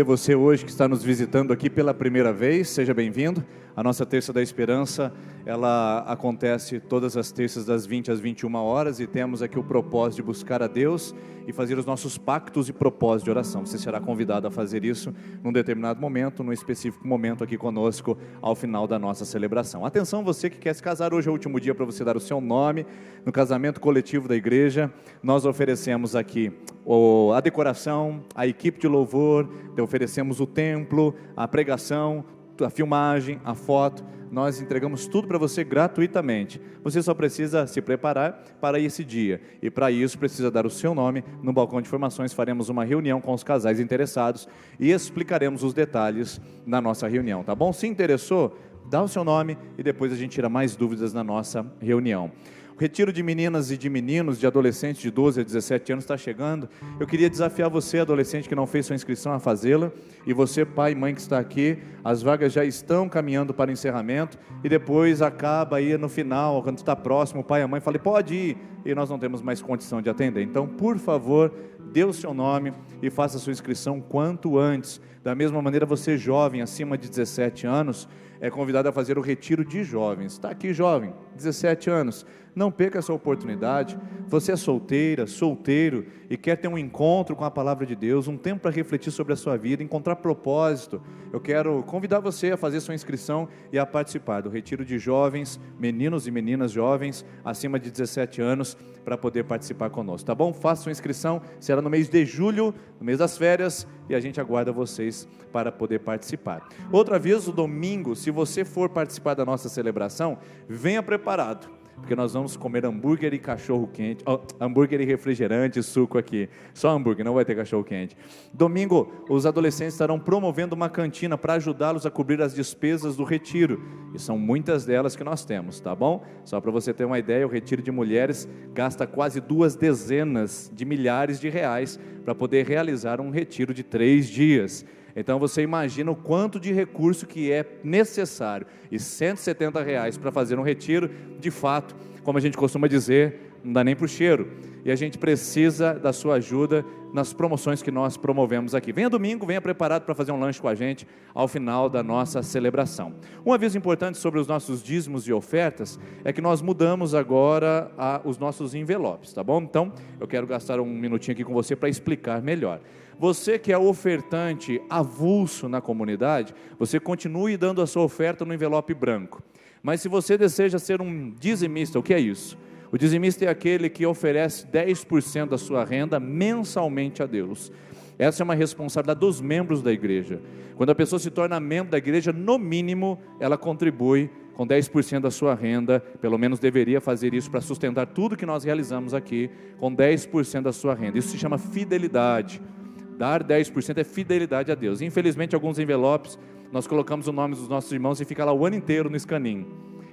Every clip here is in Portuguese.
Você hoje que está nos visitando aqui pela primeira vez, seja bem-vindo. A nossa Terça da Esperança, ela acontece todas as terças das 20 às 21 horas e temos aqui o propósito de buscar a Deus e fazer os nossos pactos e propósitos de oração. Você será convidado a fazer isso num determinado momento, num específico momento aqui conosco ao final da nossa celebração. Atenção, você que quer se casar, hoje é o último dia para você dar o seu nome no casamento coletivo da igreja. Nós oferecemos aqui a decoração, a equipe de louvor, oferecemos o templo, a pregação, a filmagem, a foto. Nós entregamos tudo para você gratuitamente. Você só precisa se preparar para esse dia, e para isso precisa dar o seu nome. No balcão de informações faremos uma reunião com os casais interessados e explicaremos os detalhes na nossa reunião, tá bom? Se interessou, dá o seu nome e depois a gente tira mais dúvidas na nossa reunião. O retiro de meninas e de meninos, de adolescentes de 12 a 17 anos está chegando. Eu queria desafiar você, adolescente que não fez sua inscrição, a fazê-la. E você, pai e mãe que está aqui, as vagas já estão caminhando para o encerramento. E depois acaba aí no final, quando está próximo, o pai e a mãe falam, pode ir. E nós não temos mais condição de atender. Então, por favor, dê o seu nome e faça a sua inscrição quanto antes. Da mesma maneira, você jovem, acima de 17 anos, é convidado a fazer o retiro de jovens. Está aqui jovem, 17 anos, não perca essa oportunidade. Você é solteira, solteiro e quer ter um encontro com a palavra de Deus, um tempo para refletir sobre a sua vida, encontrar propósito. Eu quero convidar você a fazer sua inscrição e a participar do retiro de jovens, meninos e meninas jovens acima de 17 anos, para poder participar conosco, tá bom? Faça sua inscrição, será no mês de julho, no mês das férias, e a gente aguarda vocês para poder participar. Outro aviso, domingo, se você for participar da nossa celebração, venha preparado, porque nós vamos comer hambúrguer e cachorro quente, hambúrguer e refrigerante, suco aqui, só hambúrguer, não vai ter cachorro quente. Domingo, os adolescentes estarão promovendo uma cantina para ajudá-los a cobrir as despesas do retiro, e são muitas delas que nós temos, tá bom? Só para você ter uma ideia, o retiro de mulheres gasta quase 2 dezenas de milhares de reais para poder realizar um retiro de 3 dias. Então você imagina o quanto de recurso que é necessário, e R$170 para fazer um retiro, de fato, como a gente costuma dizer, não dá nem para o cheiro, e a gente precisa da sua ajuda nas promoções que nós promovemos aqui. Venha domingo, venha preparado para fazer um lanche com a gente ao final da nossa celebração. Um aviso importante sobre os nossos dízimos e ofertas é que nós mudamos agora os nossos envelopes, tá bom? Então, eu quero gastar um minutinho aqui com você para explicar melhor. Você que é ofertante avulso na comunidade, você continue dando a sua oferta no envelope branco. Mas se você deseja ser um dizimista, o que é isso? O dizimista é aquele que oferece 10% da sua renda mensalmente a Deus. Essa é uma responsabilidade dos membros da igreja. Quando a pessoa se torna membro da igreja, no mínimo, ela contribui com 10% da sua renda, pelo menos deveria fazer isso para sustentar tudo que nós realizamos aqui, com 10% da sua renda. Isso se chama fidelidade. Dar 10% é fidelidade a Deus. Infelizmente, alguns envelopes, nós colocamos o nome dos nossos irmãos e fica lá o ano inteiro no escaninho.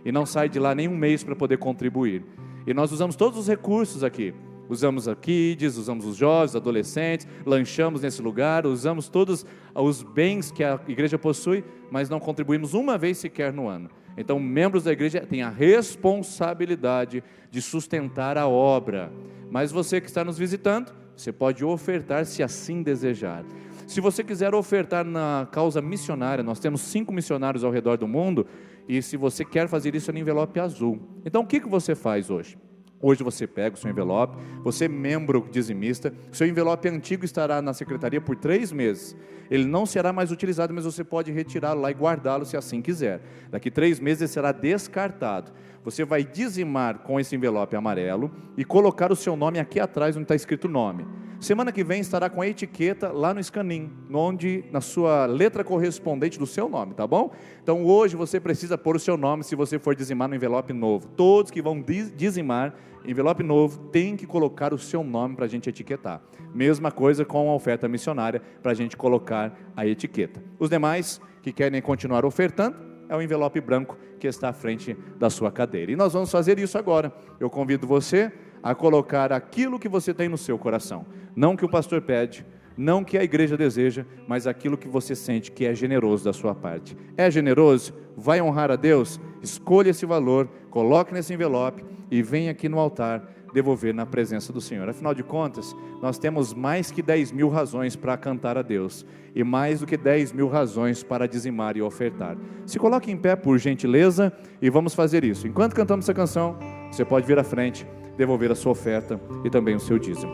E não sai de lá nem um mês para poder contribuir. E nós usamos todos os recursos aqui. Usamos a Kids, usamos os jovens, adolescentes, lanchamos nesse lugar, usamos todos os bens que a igreja possui, mas não contribuímos uma vez sequer no ano. Então, membros da igreja têm a responsabilidade de sustentar a obra. Mas você que está nos visitando, você pode ofertar se assim desejar. Se você quiser ofertar na causa missionária, nós temos 5 missionários ao redor do mundo, e se você quer fazer isso é no envelope azul. Então o que você faz hoje? Hoje você pega o seu envelope, você é membro dizimista, seu envelope antigo estará na secretaria por 3 meses. Ele não será mais utilizado, mas você pode retirá-lo lá e guardá-lo se assim quiser. Daqui 3 meses ele será descartado. Você vai dizimar com esse envelope amarelo e colocar o seu nome aqui atrás onde está escrito nome. Semana que vem estará com a etiqueta lá no escaninho, onde na sua letra correspondente do seu nome, tá bom? Então hoje você precisa pôr o seu nome se você for dizimar no envelope novo. Todos que vão dizimar envelope novo tem que colocar o seu nome para a gente etiquetar. Mesma coisa com a oferta missionária, para a gente colocar a etiqueta. Os demais que querem continuar ofertando, é o envelope branco que está à frente da sua cadeira. E nós vamos fazer isso agora. Eu convido você a colocar aquilo que você tem no seu coração. Não que o pastor pede, não que a igreja deseja, mas aquilo que você sente que é generoso da sua parte. É generoso? Vai honrar a Deus? Escolha esse valor, coloque nesse envelope e venha aqui no altar devolver na presença do Senhor. Afinal de contas, nós temos mais que 10.000 razões para cantar a Deus, e mais do que 10.000 razões para dizimar e ofertar. Se coloque em pé, por gentileza, e vamos fazer isso. Enquanto cantamos essa canção, você pode vir à frente, devolver a sua oferta e também o seu dízimo.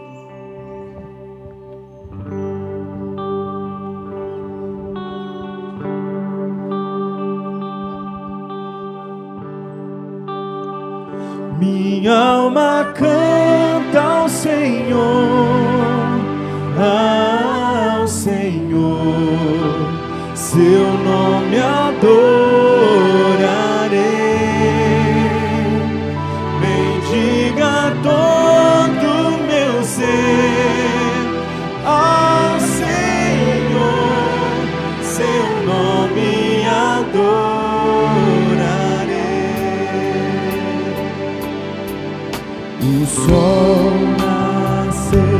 Minha alma canta ao Senhor, seu nome adorarei. Bendiga todo meu ser ao Senhor, seu nome adorarei. O sol nasceu,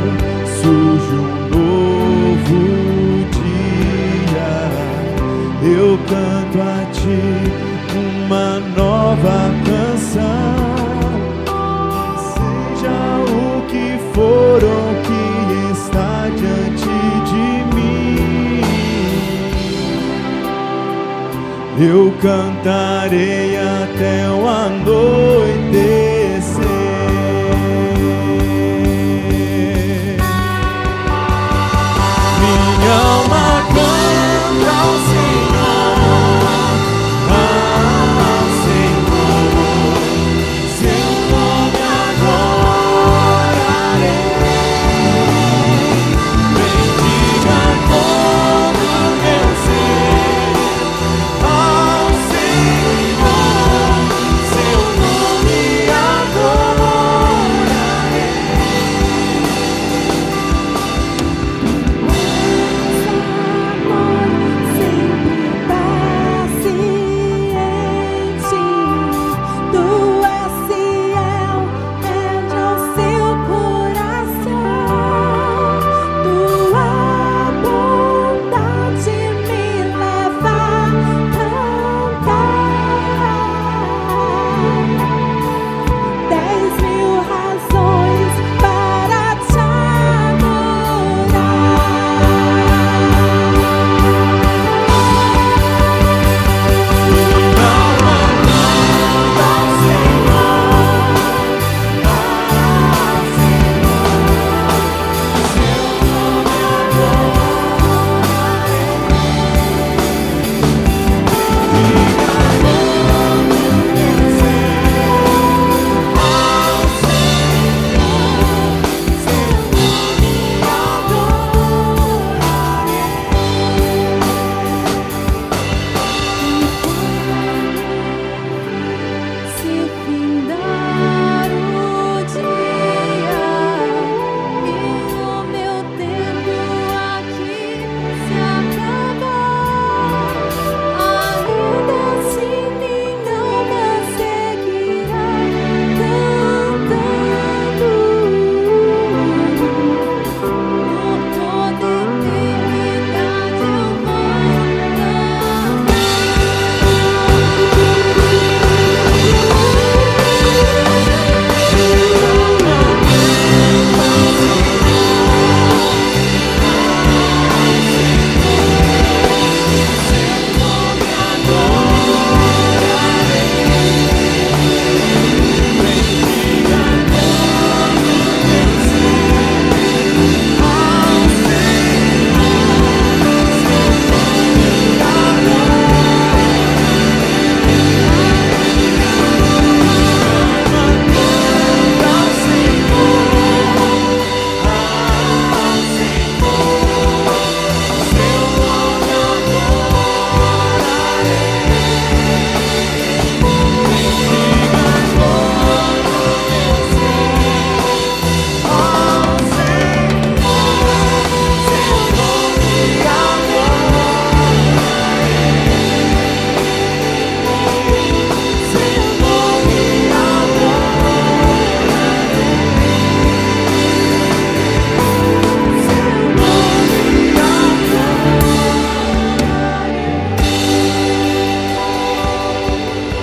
surge um novo dia. Eu canto a ti uma nova canção. Seja o que for ou que está diante de mim, eu cantarei até o anoitecer. Minha alma canta ao Senhor, seu nome adorarei. Bendiga todo meu ser ao Senhor, seu nome adorarei.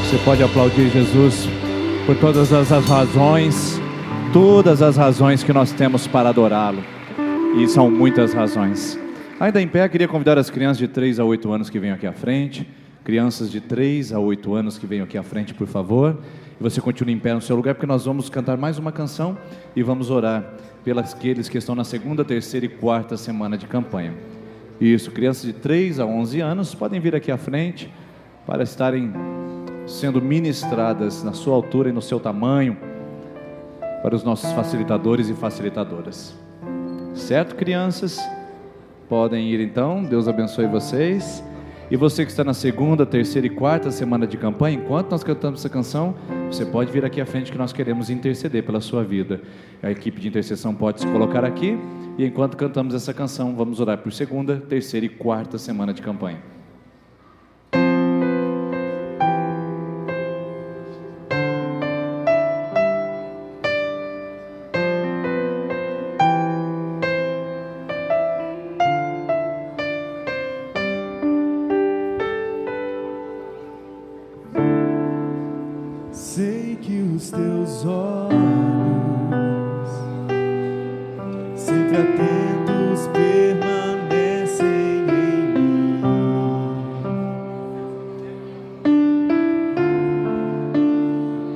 Você pode aplaudir Jesus por todas as razões todas as razões que nós temos para adorá-lo. E são muitas razões. Ainda em pé, queria convidar as crianças de 3 a 8 anos que venham aqui à frente. Crianças de 3 a 8 anos que venham aqui à frente, por favor. E você continue em pé no seu lugar, porque nós vamos cantar mais uma canção e vamos orar pelos aqueles que estão na segunda, terceira e quarta semana de campanha. Isso, crianças de 3 a 11 anos podem vir aqui à frente para estarem sendo ministradas na sua altura e no seu tamanho para os nossos facilitadores e facilitadoras. Certo, crianças? Podem ir então, Deus abençoe vocês. E você que está na segunda, terceira e quarta semana de campanha, enquanto nós cantamos essa canção, você pode vir aqui à frente que nós queremos interceder pela sua vida. A equipe de intercessão pode se colocar aqui e enquanto cantamos essa canção, vamos orar por segunda, terceira e quarta semana de campanha. Sei que os teus olhos, sempre atentos, permanecem em mim,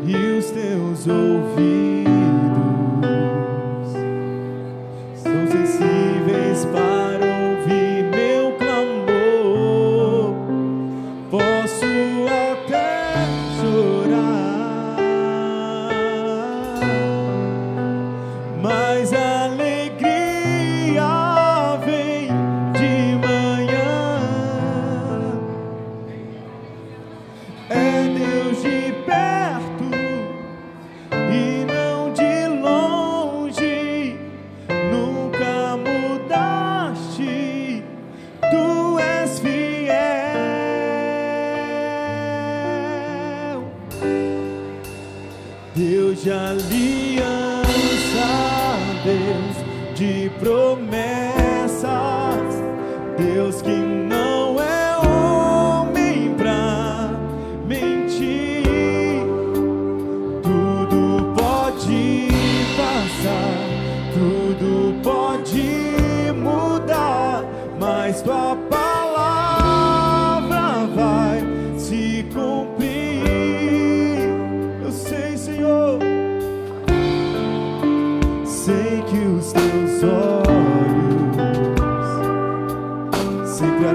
e os teus ouvidos são sensíveis para ouvir meu clamor. Posso até chorar, mas a alegria vem de manhã. É Deus de perto e não de longe. Nunca mudaste, tu és fiel. Deus de aliança, Deus de promessas, Deus que não é homem pra mentir. Tudo pode passar, tudo pode mudar, mas tua palavra vai se cumprir. Eu sei, Senhor, sei que os teus olhos sempre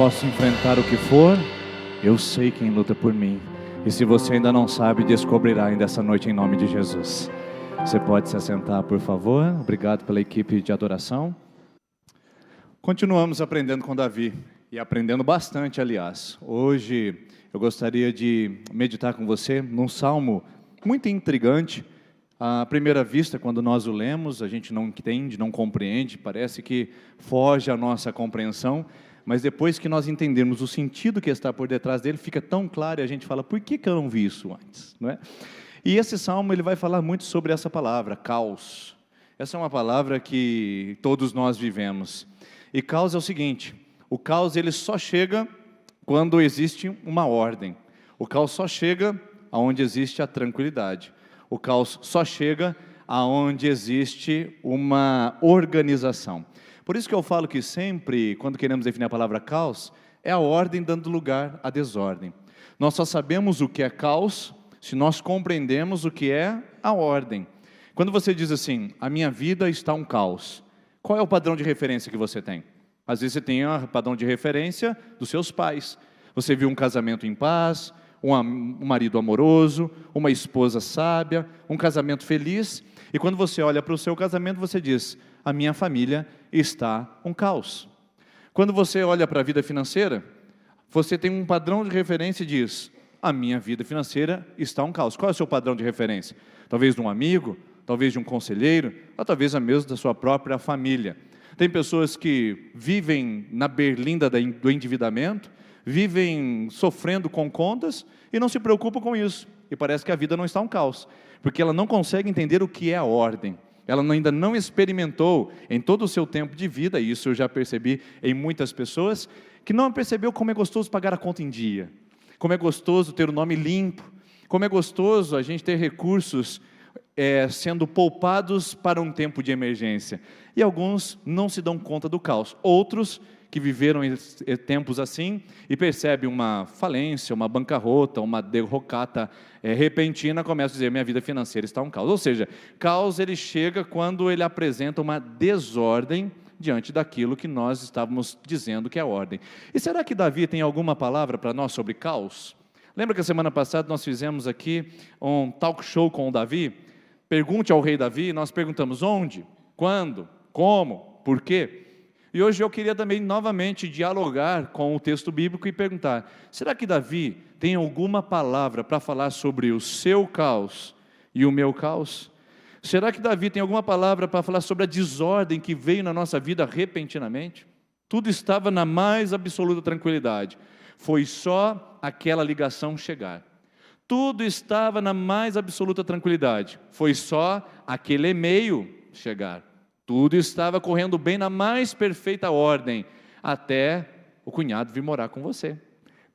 posso enfrentar o que for, eu sei quem luta por mim. E se você ainda não sabe, descobrirá ainda essa noite em nome de Jesus. Você pode se assentar, por favor. Obrigado pela equipe de adoração. Continuamos aprendendo com Davi, e aprendendo bastante, aliás. Hoje eu gostaria de meditar com você num salmo muito intrigante. À primeira vista, quando nós o lemos, a gente não entende, não compreende, parece que foge à nossa compreensão, mas depois que nós entendemos o sentido que está por detrás dele, fica tão claro e a gente fala, por que eu não vi isso antes? Não é? E esse salmo ele vai falar muito sobre essa palavra, caos. Essa é uma palavra que todos nós vivemos. E caos é o seguinte, o caos ele só chega quando existe uma ordem. O caos só chega onde existe a tranquilidade. O caos só chega aonde existe uma organização. Por isso que eu falo que sempre, quando queremos definir a palavra caos, é a ordem dando lugar à desordem. Nós só sabemos o que é caos se nós compreendemos o que é a ordem. Quando você diz assim, a minha vida está um caos, qual é o padrão de referência que você tem? Às vezes você tem o padrão de referência dos seus pais. Você viu um casamento em paz, um marido amoroso, uma esposa sábia, um casamento feliz, e quando você olha para o seu casamento, você diz, a minha família está um caos. Quando você olha para a vida financeira, você tem um padrão de referência e diz, a minha vida financeira está um caos. Qual é o seu padrão de referência? Talvez de um amigo, talvez de um conselheiro, ou talvez mesmo da sua própria família. Tem pessoas que vivem na berlinda do endividamento, vivem sofrendo com contas e não se preocupam com isso. E parece que a vida não está um caos, porque ela não consegue entender o que é a ordem. Ela ainda não experimentou em todo o seu tempo de vida, e isso eu já percebi em muitas pessoas, que não percebeu como é gostoso pagar a conta em dia, como é gostoso ter o nome limpo, como é gostoso a gente ter recursos sendo poupados para um tempo de emergência. E alguns não se dão conta do caos. Outros que viveram em tempos assim e percebem uma falência, uma bancarrota, uma derrocata repentina, começam a dizer, minha vida financeira está um caos. Ou seja, caos ele chega quando ele apresenta uma desordem diante daquilo que nós estávamos dizendo que é ordem. E será que Davi tem alguma palavra para nós sobre caos? Lembra que a semana passada nós fizemos aqui um talk show com o Davi? Pergunte ao rei Davi, nós perguntamos onde, quando, como, por quê? E hoje eu queria também novamente dialogar com o texto bíblico e perguntar, será que Davi tem alguma palavra para falar sobre o seu caos e o meu caos? Será que Davi tem alguma palavra para falar sobre a desordem que veio na nossa vida repentinamente? Tudo estava na mais absoluta tranquilidade, foi só aquela ligação chegar. Tudo estava na mais absoluta tranquilidade, foi só aquele e-mail chegar. Tudo estava correndo bem na mais perfeita ordem, até o cunhado vir morar com você.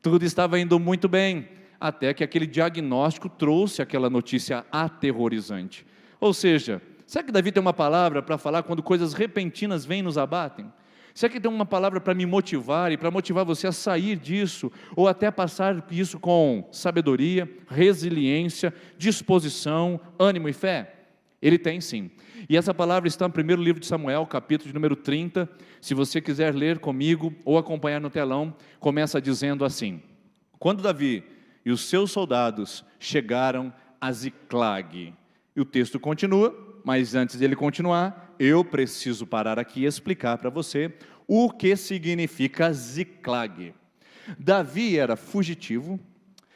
Tudo estava indo muito bem, até que aquele diagnóstico trouxe aquela notícia aterrorizante. Ou seja, será que Davi tem uma palavra para falar quando coisas repentinas vêm e nos abatem? Será que tem uma palavra para me motivar e para motivar você a sair disso, ou até passar isso com sabedoria, resiliência, disposição, ânimo e fé? Ele tem sim. E essa palavra está no primeiro livro de Samuel, capítulo de número 30. Se você quiser ler comigo ou acompanhar no telão, começa dizendo assim: quando Davi e os seus soldados chegaram a Ziclag. E o texto continua, mas antes de ele continuar, eu preciso parar aqui e explicar para você o que significa Ziclag. Davi era fugitivo,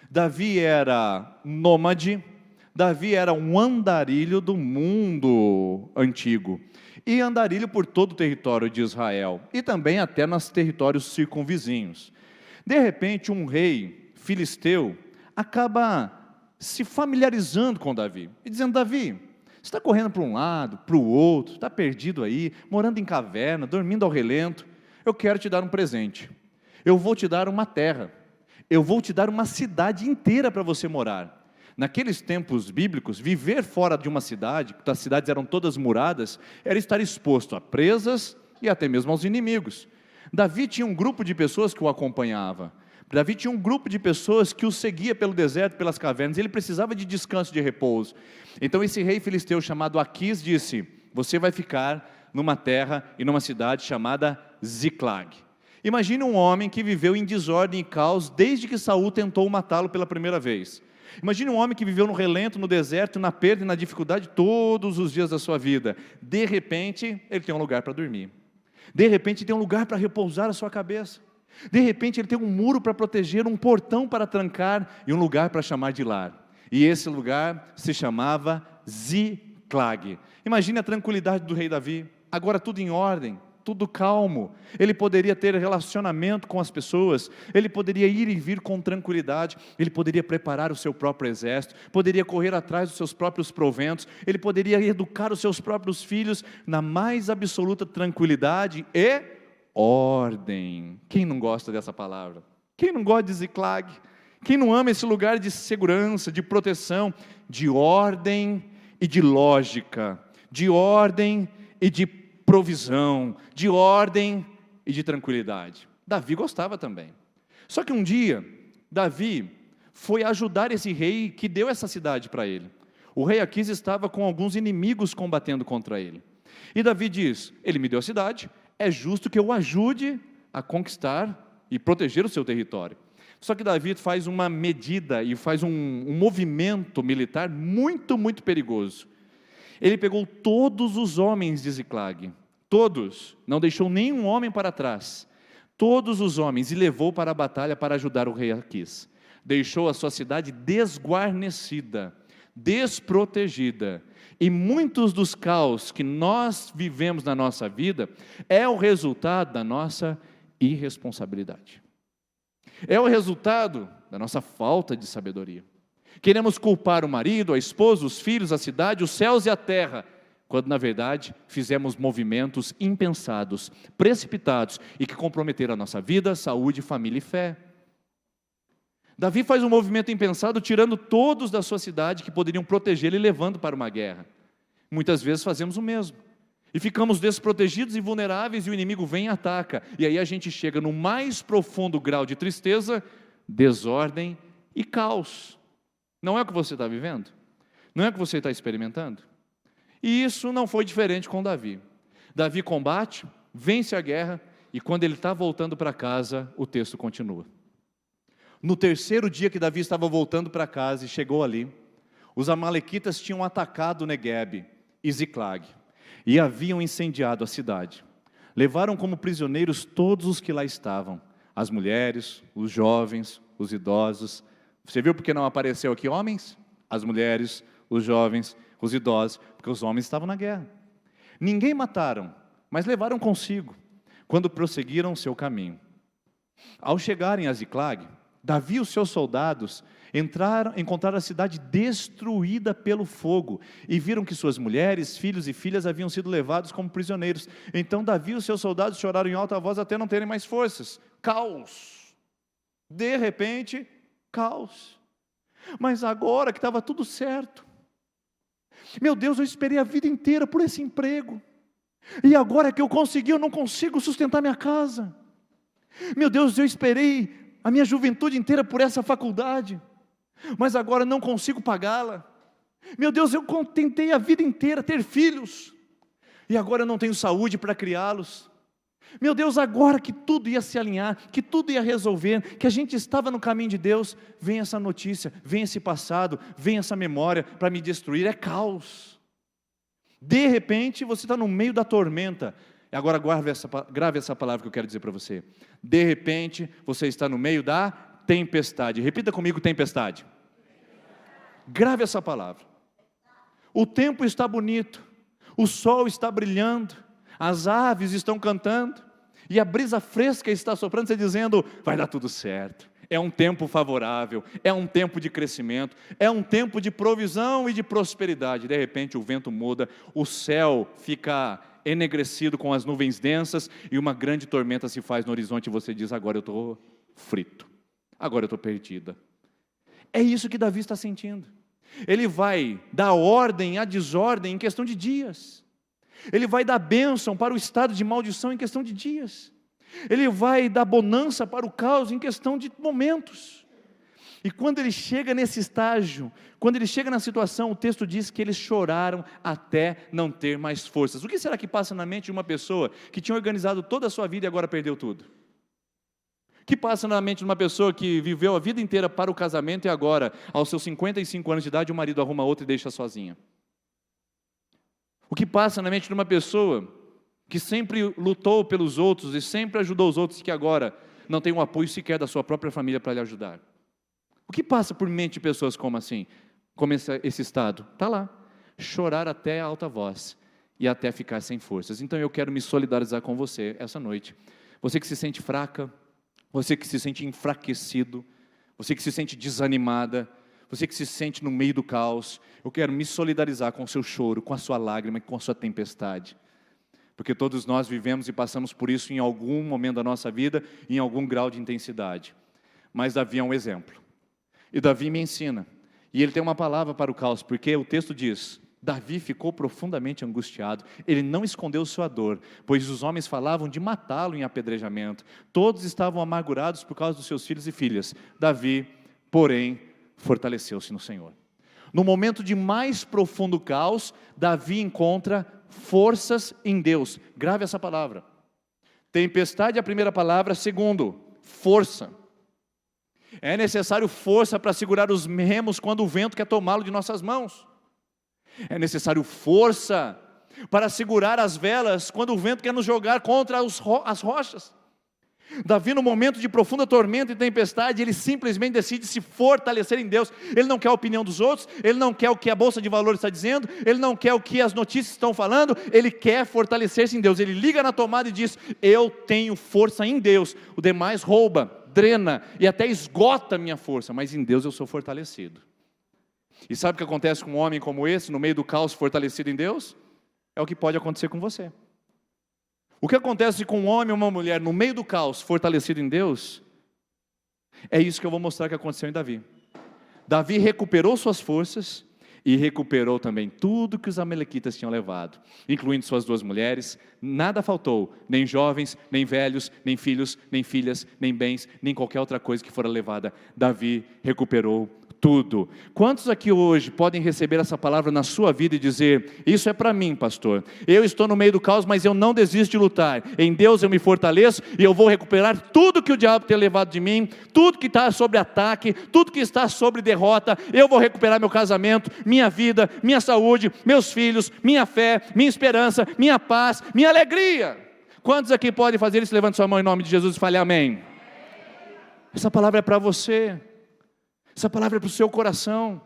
Davi era nômade, Davi era um andarilho do mundo antigo, e andarilho por todo o território de Israel, e também até nos territórios circunvizinhos. De repente, um rei filisteu acaba se familiarizando com Davi, e dizendo, Davi, você está correndo para um lado, para o outro, está perdido aí, morando em caverna, dormindo ao relento, eu quero te dar um presente, eu vou te dar uma terra, eu vou te dar uma cidade inteira para você morar. Naqueles tempos bíblicos, viver fora de uma cidade, as cidades eram todas muradas, era estar exposto a presas e até mesmo aos inimigos. Davi tinha um grupo de pessoas que o acompanhava. Davi tinha um grupo de pessoas que o seguia pelo deserto, pelas cavernas, ele precisava de descanso, de repouso. Então esse rei filisteu chamado Aquis disse, você vai ficar numa terra e numa cidade chamada Ziclag. Imagine um homem que viveu em desordem e caos desde que Saul tentou matá-lo pela primeira vez. Imagine um homem que viveu no relento, no deserto, na perda e na dificuldade todos os dias da sua vida. De repente, ele tem um lugar para dormir. De repente, tem um lugar para repousar a sua cabeça. De repente, ele tem um muro para proteger, um portão para trancar e um lugar para chamar de lar. E esse lugar se chamava Ziclag. Imagine a tranquilidade do rei Davi. Agora tudo em ordem, tudo calmo. Ele poderia ter relacionamento com as pessoas, ele poderia ir e vir com tranquilidade, ele poderia preparar o seu próprio exército, poderia correr atrás dos seus próprios proventos, ele poderia educar os seus próprios filhos na mais absoluta tranquilidade e ordem. Quem não gosta dessa palavra? Quem não gosta de Ziclag? Quem não ama esse lugar de segurança, de proteção, de ordem e de lógica, de ordem e de provisão, de ordem e de tranquilidade? Davi gostava também. Só que um dia, Davi foi ajudar esse rei que deu essa cidade para ele. O rei Aquis estava com alguns inimigos combatendo contra ele. E Davi diz: ele me deu a cidade, é justo que eu o ajude a conquistar e proteger o seu território. Só que Davi faz uma medida e faz um movimento militar muito, muito perigoso. Ele pegou todos os homens de Ziclag, todos, não deixou nenhum homem para trás, todos os homens, e levou para a batalha para ajudar o rei Aquis. Deixou a sua cidade desguarnecida, desprotegida, e muitos dos caos que nós vivemos na nossa vida é o resultado da nossa irresponsabilidade. É o resultado da nossa falta de sabedoria. Queremos culpar o marido, a esposa, os filhos, a cidade, os céus e a terra, quando na verdade fizemos movimentos impensados, precipitados e que comprometeram a nossa vida, saúde, família e fé. Davi faz um movimento impensado, tirando todos da sua cidade que poderiam protegê-lo e levando para uma guerra. Muitas vezes fazemos o mesmo. E ficamos desprotegidos e vulneráveis, e o inimigo vem e ataca. E aí a gente chega no mais profundo grau de tristeza, desordem e caos. Não é o que você está vivendo? Não é o que você está experimentando? E isso não foi diferente com Davi. Davi combate, vence a guerra, e quando ele está voltando para casa, o texto continua. No terceiro dia que Davi estava voltando para casa e chegou ali, os amalequitas tinham atacado Neguebe e Ziclag, e haviam incendiado a cidade. Levaram como prisioneiros todos os que lá estavam, as mulheres, os jovens, os idosos. Você viu porque não apareceu aqui homens? As mulheres, os jovens, os idosos, porque os homens estavam na guerra. Ninguém mataram, mas levaram consigo, quando prosseguiram seu caminho. Ao chegarem a Ziclag, Davi e os seus soldados encontraram a cidade destruída pelo fogo, e viram que suas mulheres, filhos e filhas haviam sido levados como prisioneiros. Então Davi e os seus soldados choraram em alta voz até não terem mais forças. Caos. De repente, caos. Mas agora que estava tudo certo, meu Deus, eu esperei a vida inteira por esse emprego, e agora que eu consegui, eu não consigo sustentar minha casa. Meu Deus, eu esperei a minha juventude inteira por essa faculdade, mas agora não consigo pagá-la. Meu Deus, eu tentei a vida inteira ter filhos, e agora eu não tenho saúde para criá-los. Meu Deus, agora que tudo ia se alinhar, que tudo ia resolver, que a gente estava no caminho de Deus, vem essa notícia, vem esse passado, vem essa memória para me destruir. É caos. De repente você está no meio da tormenta. Agora grave essa palavra que eu quero dizer para você. De repente você está no meio da tempestade. Repita comigo: tempestade. Grave essa palavra. O tempo está bonito, o sol está brilhando, as aves estão cantando, e a brisa fresca está soprando, você dizendo: vai dar tudo certo, é um tempo favorável, é um tempo de crescimento, é um tempo de provisão e de prosperidade. De repente o vento muda, o céu fica enegrecido com as nuvens densas, e uma grande tormenta se faz no horizonte, e você diz: agora eu estou frito, agora eu estou perdida. É isso que Davi está sentindo. Ele vai dar ordem à desordem em questão de dias. Ele vai dar bênção para o estado de maldição em questão de dias. Ele vai dar bonança para o caos em questão de momentos. E quando ele chega nesse estágio, quando ele chega na situação, o texto diz que eles choraram até não ter mais forças. O que será que passa na mente de uma pessoa que tinha organizado toda a sua vida e agora perdeu tudo? O que passa na mente de uma pessoa que viveu a vida inteira para o casamento e agora, aos seus 55 anos de idade, o marido arruma outra e deixa sozinha? O que passa na mente de uma pessoa que sempre lutou pelos outros e sempre ajudou os outros e que agora não tem um apoio sequer da sua própria família para lhe ajudar? O que passa por mente de pessoas como assim? Como esse estado? Está lá. Chorar até a alta voz e até ficar sem forças. Então eu quero me solidarizar com você essa noite. Você que se sente fraca, você que se sente enfraquecido, você que se sente desanimada, você que se sente no meio do caos, eu quero me solidarizar com o seu choro, com a sua lágrima e com a sua tempestade. Porque todos nós vivemos e passamos por isso em algum momento da nossa vida, em algum grau de intensidade. Mas Davi é um exemplo. E Davi me ensina. E ele tem uma palavra para o caos, porque o texto diz: Davi ficou profundamente angustiado, ele não escondeu sua dor, pois os homens falavam de matá-lo em apedrejamento, todos estavam amargurados por causa dos seus filhos e filhas. Davi, porém, fortaleceu-se no Senhor. No momento de mais profundo caos, Davi encontra forças em Deus. Grave essa palavra. Tempestade é a primeira palavra, segundo, força. É necessário força para segurar os remos quando o vento quer tomá-lo de nossas mãos. É necessário força para segurar as velas quando o vento quer nos jogar contra as rochas. Davi, no momento de profunda tormenta e tempestade, ele simplesmente decide se fortalecer em Deus. Ele não quer a opinião dos outros, ele não quer o que a Bolsa de Valores está dizendo, ele não quer o que as notícias estão falando, ele quer fortalecer-se em Deus. Ele liga na tomada e diz: eu tenho força em Deus. O demais rouba, drena e até esgota a minha força, mas em Deus eu sou fortalecido. E sabe o que acontece com um homem como esse, no meio do caos, fortalecido em Deus? É o que pode acontecer com você. O que acontece com um homem ou uma mulher no meio do caos, fortalecido em Deus, é isso que eu vou mostrar que aconteceu em Davi. Davi recuperou suas forças e recuperou também tudo que os amalequitas tinham levado, incluindo suas 2 mulheres. Nada faltou, nem jovens, nem velhos, nem filhos, nem filhas, nem bens, nem qualquer outra coisa que fora levada. Davi recuperou tudo. Quantos aqui hoje podem receber essa palavra na sua vida e dizer: isso é para mim, pastor, eu estou no meio do caos, mas eu não desisto de lutar, em Deus eu me fortaleço e eu vou recuperar tudo que o diabo tem levado de mim, tudo que está sobre ataque, tudo que está sobre derrota, eu vou recuperar meu casamento, minha vida, minha saúde, meus filhos, minha fé, minha esperança, minha paz, minha alegria. Quantos aqui podem fazer isso? Levante sua mão em nome de Jesus e fale amém. Essa palavra é para você. Essa palavra é para o seu coração.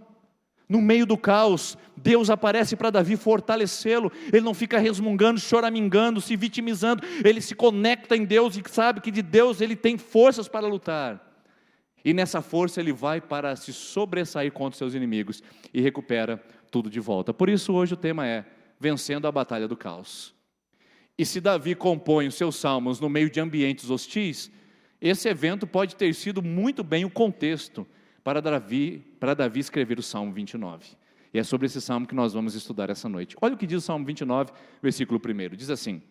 No meio do caos, Deus aparece para Davi fortalecê-lo. Ele não fica resmungando, choramingando, se vitimizando. Ele se conecta em Deus e sabe que de Deus ele tem forças para lutar. E nessa força ele vai para se sobressair contra os seus inimigos e recupera tudo de volta. Por isso hoje o tema é vencendo a batalha do caos. E se Davi compõe os seus salmos no meio de ambientes hostis, esse evento pode ter sido muito bem o contexto para Davi escrever o Salmo 29. E é sobre esse salmo que nós vamos estudar essa noite. Olha o que diz o Salmo 29, versículo 1. Diz assim: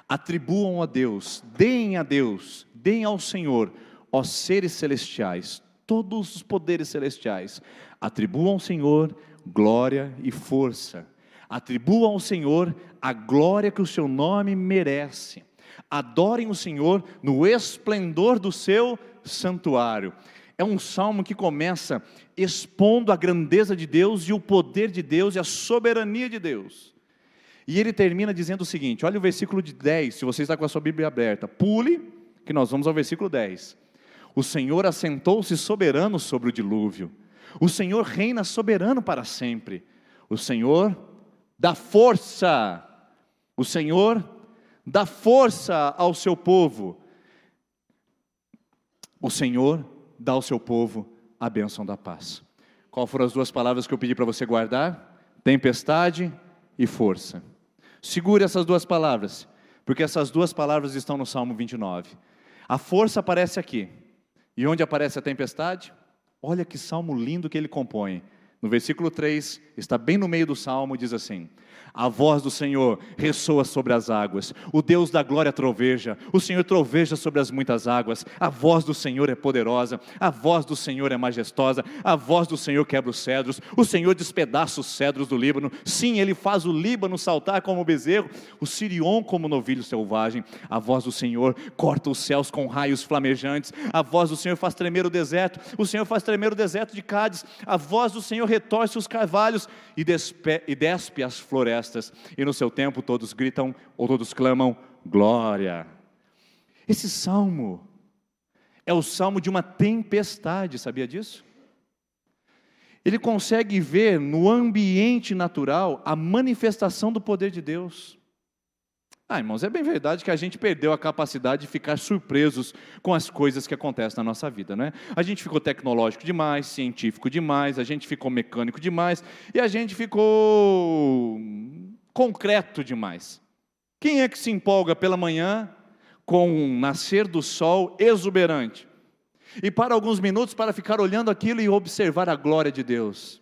atribuam a Deus, deem ao Senhor, ó seres celestiais, todos os poderes celestiais. Atribuam ao Senhor glória e força. Atribuam ao Senhor a glória que o seu nome merece. Adorem o Senhor no esplendor do seu santuário. É um salmo que começa expondo a grandeza de Deus e o poder de Deus e a soberania de Deus. E ele termina dizendo o seguinte, olha o versículo de 10, se você está com a sua Bíblia aberta, pule, que nós vamos ao versículo 10. O Senhor assentou-se soberano sobre o dilúvio. O Senhor reina soberano para sempre. O Senhor dá força. O Senhor dá força ao seu povo. O Senhor dá ao seu povo a bênção da paz. Qual foram as 2 palavras que eu pedi para você guardar? Tempestade e força. Segure essas 2 palavras, porque essas 2 palavras estão no Salmo 29. A força aparece aqui. E onde aparece a tempestade? Olha que salmo lindo que ele compõe. No versículo 3, está bem no meio do salmo, diz assim: a voz do Senhor ressoa sobre as águas, o Deus da glória troveja, o Senhor troveja sobre as muitas águas, a voz do Senhor é poderosa, a voz do Senhor é majestosa, a voz do Senhor quebra os cedros, o Senhor despedaça os cedros do Líbano, sim, Ele faz o Líbano saltar como o bezerro, o Sirion como o novilho selvagem, a voz do Senhor corta os céus com raios flamejantes, a voz do Senhor faz tremer o deserto, o Senhor faz tremer o deserto de Cádiz, a voz do Senhor retorce os carvalhos e despe as florestas, e no seu tempo todos gritam, ou todos clamam, glória. Esse salmo é o salmo de uma tempestade, sabia disso? Ele consegue ver no ambiente natural a manifestação do poder de Deus. Irmãos, é bem verdade que a gente perdeu a capacidade de ficar surpresos com as coisas que acontecem na nossa vida, né? A gente ficou tecnológico demais, científico demais, a gente ficou mecânico demais, e a gente ficou concreto demais. Quem é que se empolga pela manhã com um nascer do sol exuberante? E para alguns minutos para ficar olhando aquilo e observar a glória de Deus?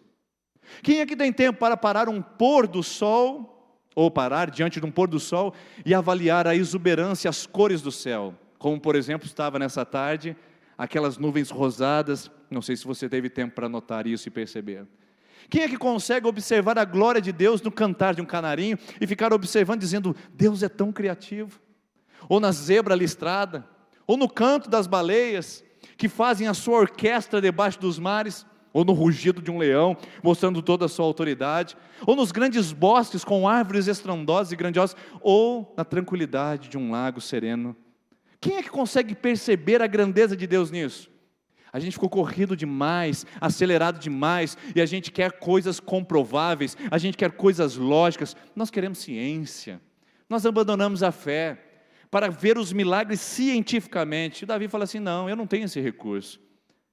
Quem é que tem tempo para parar um pôr do sol, ou parar diante de um pôr do sol e avaliar a exuberância, as cores do céu? Como por exemplo estava nessa tarde, aquelas nuvens rosadas, não sei se você teve tempo para notar isso e perceber. Quem é que consegue observar a glória de Deus no cantar de um canarinho e ficar observando dizendo, Deus é tão criativo? Ou na zebra listrada, ou no canto das baleias, que fazem a sua orquestra debaixo dos mares, ou no rugido de um leão, mostrando toda a sua autoridade, ou nos grandes bosques com árvores estrondosas e grandiosas, ou na tranquilidade de um lago sereno. Quem é que consegue perceber a grandeza de Deus nisso? A gente ficou corrido demais, acelerado demais, e a gente quer coisas comprováveis, a gente quer coisas lógicas, nós queremos ciência, nós abandonamos a fé, para ver os milagres cientificamente. E Davi fala assim, não, eu não tenho esse recurso,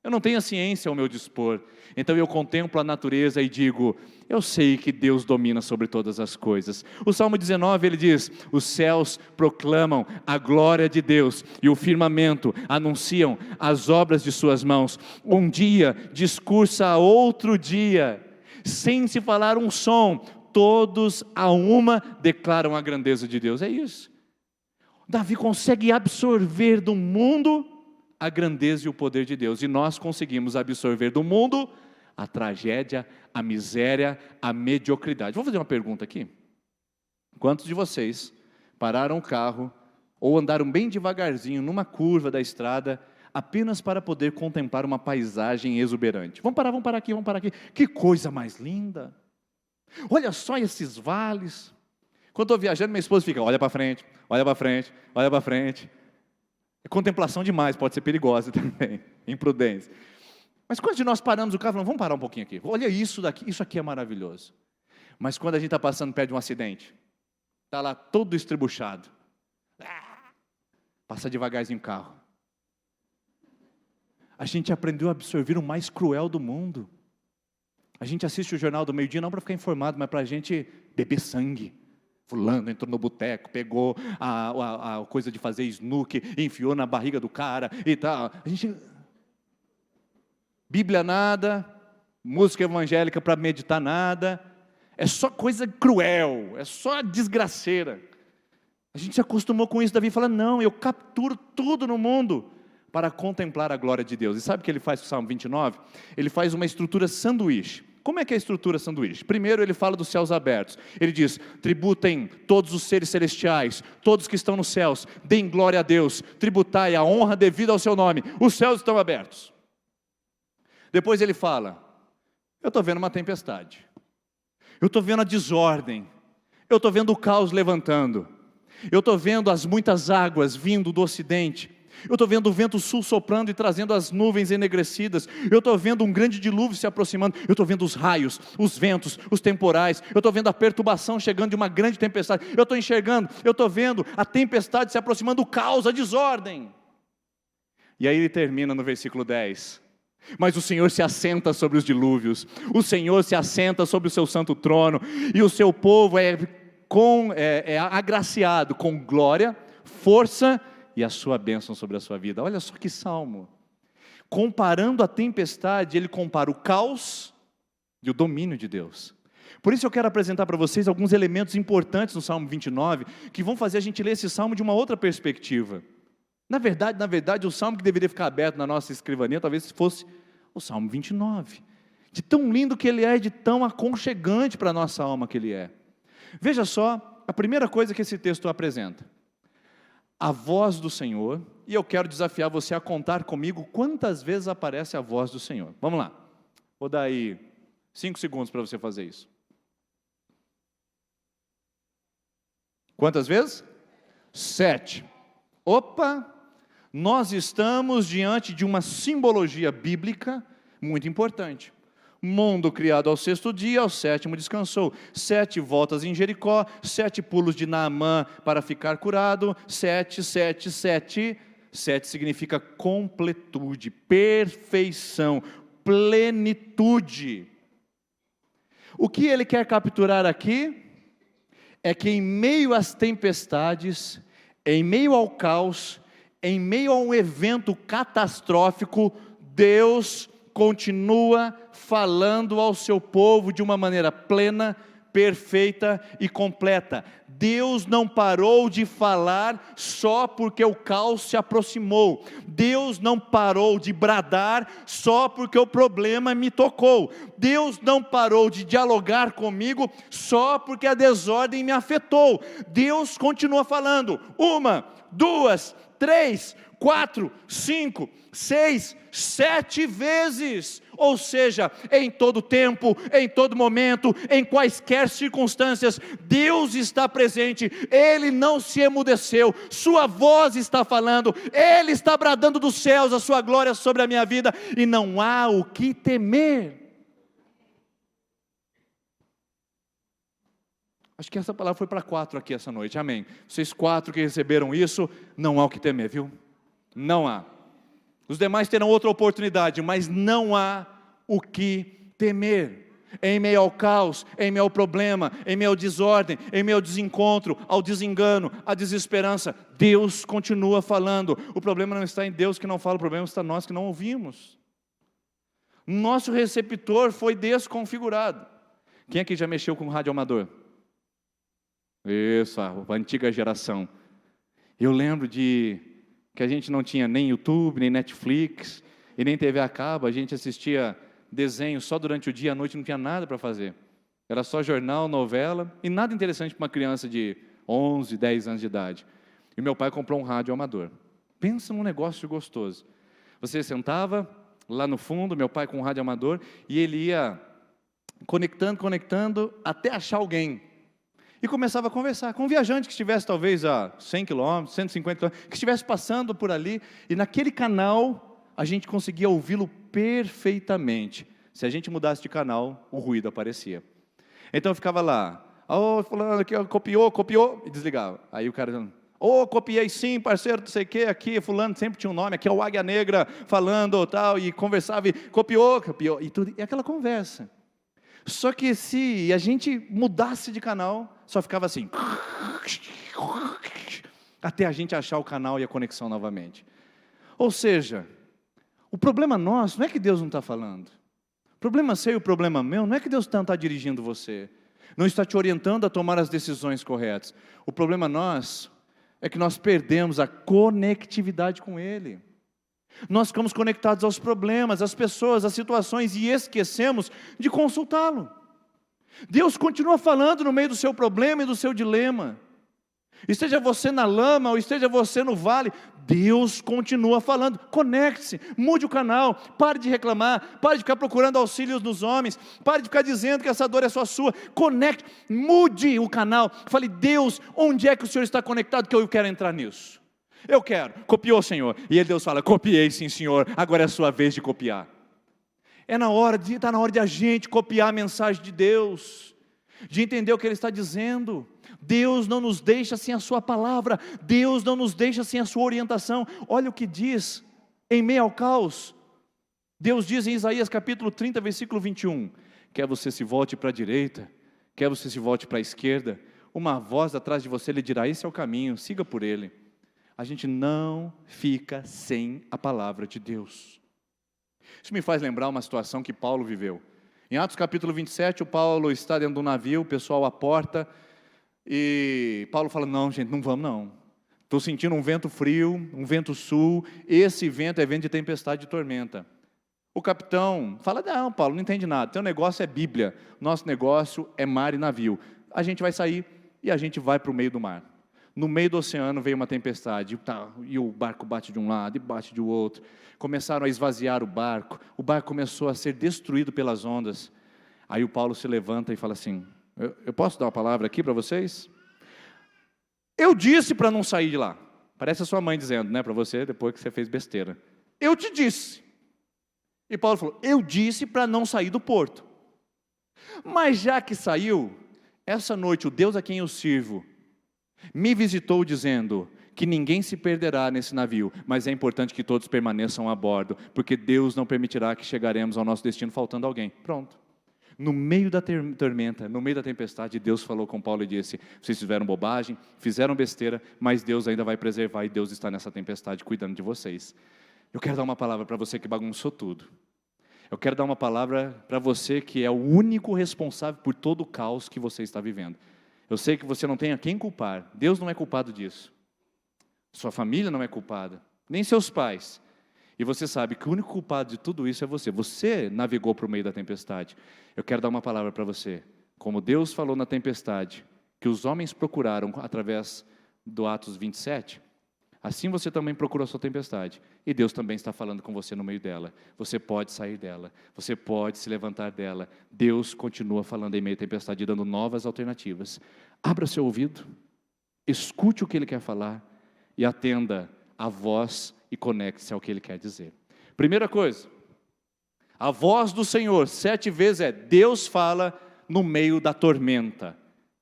eu não tenho a ciência ao meu dispor, então eu contemplo a natureza e digo, eu sei que Deus domina sobre todas as coisas. O Salmo 19 ele diz, os céus proclamam a glória de Deus, e o firmamento anunciam as obras de suas mãos. Um dia discursa a outro dia, sem se falar um som, todos a uma declaram a grandeza de Deus. É isso. Davi consegue absorver do mundo a grandeza e o poder de Deus, e nós conseguimos absorver do mundo a tragédia, a miséria, a mediocridade. Vou fazer uma pergunta aqui. Quantos de vocês pararam o carro ou andaram bem devagarzinho numa curva da estrada apenas para poder contemplar uma paisagem exuberante? Vamos parar aqui. Que coisa mais linda! Olha só esses vales. Quando estou viajando, minha esposa fica, olha para frente, olha para frente, olha para frente. Contemplação demais, pode ser perigosa também, imprudência. Mas quando nós paramos o carro, falamos, vamos parar um pouquinho aqui, olha isso daqui, isso aqui é maravilhoso. Mas quando a gente está passando perto de um acidente, está lá todo estribuchado, passa devagarzinho o carro. A gente aprendeu a absorver o mais cruel do mundo. A gente assiste o Jornal do Meio-Dia não para ficar informado, mas para a gente beber sangue. Fulano entrou no boteco, pegou a coisa de fazer snooker, enfiou na barriga do cara e tal. A gente... Bíblia nada, música evangélica para meditar nada, é só coisa cruel, é só desgraceira. A gente se acostumou com isso. Davi fala, não, eu capturo tudo no mundo para contemplar a glória de Deus. E sabe o que ele faz com o Salmo 29? Ele faz uma estrutura sanduíche. Como é que é a estrutura sanduíche? Primeiro ele fala dos céus abertos. Ele diz, tributem todos os seres celestiais, todos que estão nos céus, deem glória a Deus, tributai a honra devida ao seu nome, os céus estão abertos. Depois ele fala, eu estou vendo uma tempestade, eu estou vendo a desordem, eu estou vendo o caos levantando, eu estou vendo as muitas águas vindo do ocidente, eu estou vendo o vento sul soprando e trazendo as nuvens enegrecidas, eu estou vendo um grande dilúvio se aproximando, eu estou vendo os raios, os ventos, os temporais, eu estou vendo a perturbação chegando de uma grande tempestade, eu estou vendo a tempestade se aproximando, o caos, a desordem. E aí ele termina no versículo 10, mas o Senhor se assenta sobre os dilúvios, o Senhor se assenta sobre o seu santo trono, e o seu povo é agraciado com glória, força e a sua bênção sobre a sua vida. Olha só que salmo. Comparando a tempestade, ele compara o caos e o domínio de Deus. Por isso eu quero apresentar para vocês alguns elementos importantes no Salmo 29, que vão fazer a gente ler esse Salmo de uma outra perspectiva. Na verdade, o Salmo que deveria ficar aberto na nossa escrivaninha, talvez fosse o Salmo 29. De tão lindo que ele é, de tão aconchegante para a nossa alma que ele é. Veja só, a primeira coisa que esse texto apresenta. A voz do Senhor, e eu quero desafiar você a contar comigo quantas vezes aparece a voz do Senhor. Vamos lá, vou dar aí 5 segundos para você fazer isso. Quantas vezes? 7. Opa! Nós estamos diante de uma simbologia bíblica muito importante. Mundo criado ao 6º dia, ao 7º descansou. 7 voltas em Jericó, 7 pulos de Naamã para ficar curado. 7, 7, 7. 7 significa completude, perfeição, plenitude. O que ele quer capturar aqui é que em meio às tempestades, em meio ao caos, em meio a um evento catastrófico, Deus continua falando ao seu povo de uma maneira plena, perfeita e completa. Deus não parou de falar só porque o caos se aproximou. Deus não parou de bradar só porque o problema me tocou. Deus não parou de dialogar comigo só porque a desordem me afetou. Deus continua falando 1, 2, 3, 4, 5, 6, 7 vezes, ou seja, em todo tempo, em todo momento, em quaisquer circunstâncias, Deus está presente, Ele não se emudeceu, sua voz está falando, Ele está bradando dos céus a sua glória sobre a minha vida, e não há o que temer. Acho que essa palavra foi para 4 aqui essa noite, amém. Vocês 4 que receberam isso, não há o que temer, viu? Não há. Os demais terão outra oportunidade, mas não há o que temer. Em meio ao caos, em meio ao problema, em meio à desordem, em meio ao desencontro, ao desengano, à desesperança, Deus continua falando. O problema não está em Deus que não fala, o problema está em nós que não ouvimos. Nosso receptor foi desconfigurado. Quem aqui já mexeu com rádio amador? Isso, a antiga geração. Eu lembro que a gente não tinha nem YouTube, nem Netflix, e nem TV a cabo, a gente assistia desenho só durante o dia, à noite não tinha nada para fazer. Era só jornal, novela, e nada interessante para uma criança de 11, 10 anos de idade. E meu pai comprou um rádio amador. Pensa num negócio gostoso. Você sentava lá no fundo, meu pai com um rádio amador, e ele ia conectando, até achar alguém. E começava a conversar com um viajante que estivesse talvez a 100 km, 150 km, que estivesse passando por ali, e naquele canal a gente conseguia ouvi-lo perfeitamente. Se a gente mudasse de canal, o ruído aparecia. Então eu ficava lá, fulano aqui, copiou, e desligava. Aí o cara, copiei sim, parceiro, não sei o que, aqui, fulano sempre tinha um nome, aqui é o Águia Negra, falando tal, e conversava, e copiou, e tudo, e aquela conversa. Só que se a gente mudasse de canal, só ficava assim, até a gente achar o canal e a conexão novamente. Ou seja, o problema nosso não é que Deus não está falando. O problema seu e o problema meu não é que Deus não está dirigindo você, não está te orientando a tomar as decisões corretas. O problema nosso é que nós perdemos a conectividade com Ele. Nós ficamos conectados aos problemas, às pessoas, às situações e esquecemos de consultá-lo. Deus continua falando no meio do seu problema e do seu dilema. Esteja você na lama ou esteja você no vale, Deus continua falando. Conecte-se, mude o canal, pare de reclamar, pare de ficar procurando auxílios nos homens, pare de ficar dizendo que essa dor é só sua. Conecte, mude o canal. Fale, Deus, onde é que o Senhor está conectado que eu quero entrar nisso? Eu quero. Copiou, Senhor? E Deus fala, copiei sim, Senhor, agora é a sua vez de copiar. Está na hora de a gente copiar a mensagem de Deus, de entender o que Ele está dizendo. Deus não nos deixa sem a sua palavra, Deus não nos deixa sem a sua orientação. Olha o que diz, em meio ao caos, Deus diz em Isaías capítulo 30, versículo 21, quer você se volte para a direita, quer você se volte para a esquerda, uma voz atrás de você lhe dirá, esse é o caminho, siga por ele. A gente não fica sem a palavra de Deus. Isso me faz lembrar uma situação que Paulo viveu. Em Atos capítulo 27, o Paulo está dentro do navio, o pessoal à porta, e Paulo fala, não gente, não vamos não. Estou sentindo um vento frio, um vento sul, esse vento é vento de tempestade e tormenta. O capitão fala, não Paulo, não entende nada, teu negócio é Bíblia, nosso negócio é mar e navio. A gente vai sair e a gente vai para o meio do mar. No meio do oceano veio uma tempestade, e o barco bate de um lado e bate do outro. Começaram a esvaziar o barco começou a ser destruído pelas ondas. Aí o Paulo se levanta e fala assim, eu posso dar uma palavra aqui para vocês? Eu disse para não sair de lá. Parece a sua mãe dizendo, né, para você, depois que você fez besteira. Eu te disse. E Paulo falou, eu disse para não sair do porto. Mas já que saiu, essa noite o Deus a quem eu sirvo me visitou dizendo que ninguém se perderá nesse navio, mas é importante que todos permaneçam a bordo, porque Deus não permitirá que chegaremos ao nosso destino faltando alguém. Pronto. No meio da tormenta, no meio da tempestade, Deus falou com Paulo e disse, vocês fizeram bobagem, fizeram besteira, mas Deus ainda vai preservar e Deus está nessa tempestade cuidando de vocês. Eu quero dar uma palavra para você que bagunçou tudo. Eu quero dar uma palavra para você que é o único responsável por todo o caos que você está vivendo. Eu sei que você não tem a quem culpar, Deus não é culpado disso. Sua família não é culpada, nem seus pais. E você sabe que o único culpado de tudo isso é você. Você navegou para o meio da tempestade. Eu quero dar uma palavra para você. Como Deus falou na tempestade, que os homens procuraram através do Atos 27, assim você também procurou a sua tempestade. E Deus também está falando com você no meio dela. Você pode sair dela. Você pode se levantar dela. Deus continua falando em meio à tempestade, dando novas alternativas. Abra seu ouvido, escute o que Ele quer falar e atenda a voz e conecte-se ao que Ele quer dizer. Primeira coisa, a voz do Senhor 7 vezes é, Deus fala no meio da tormenta.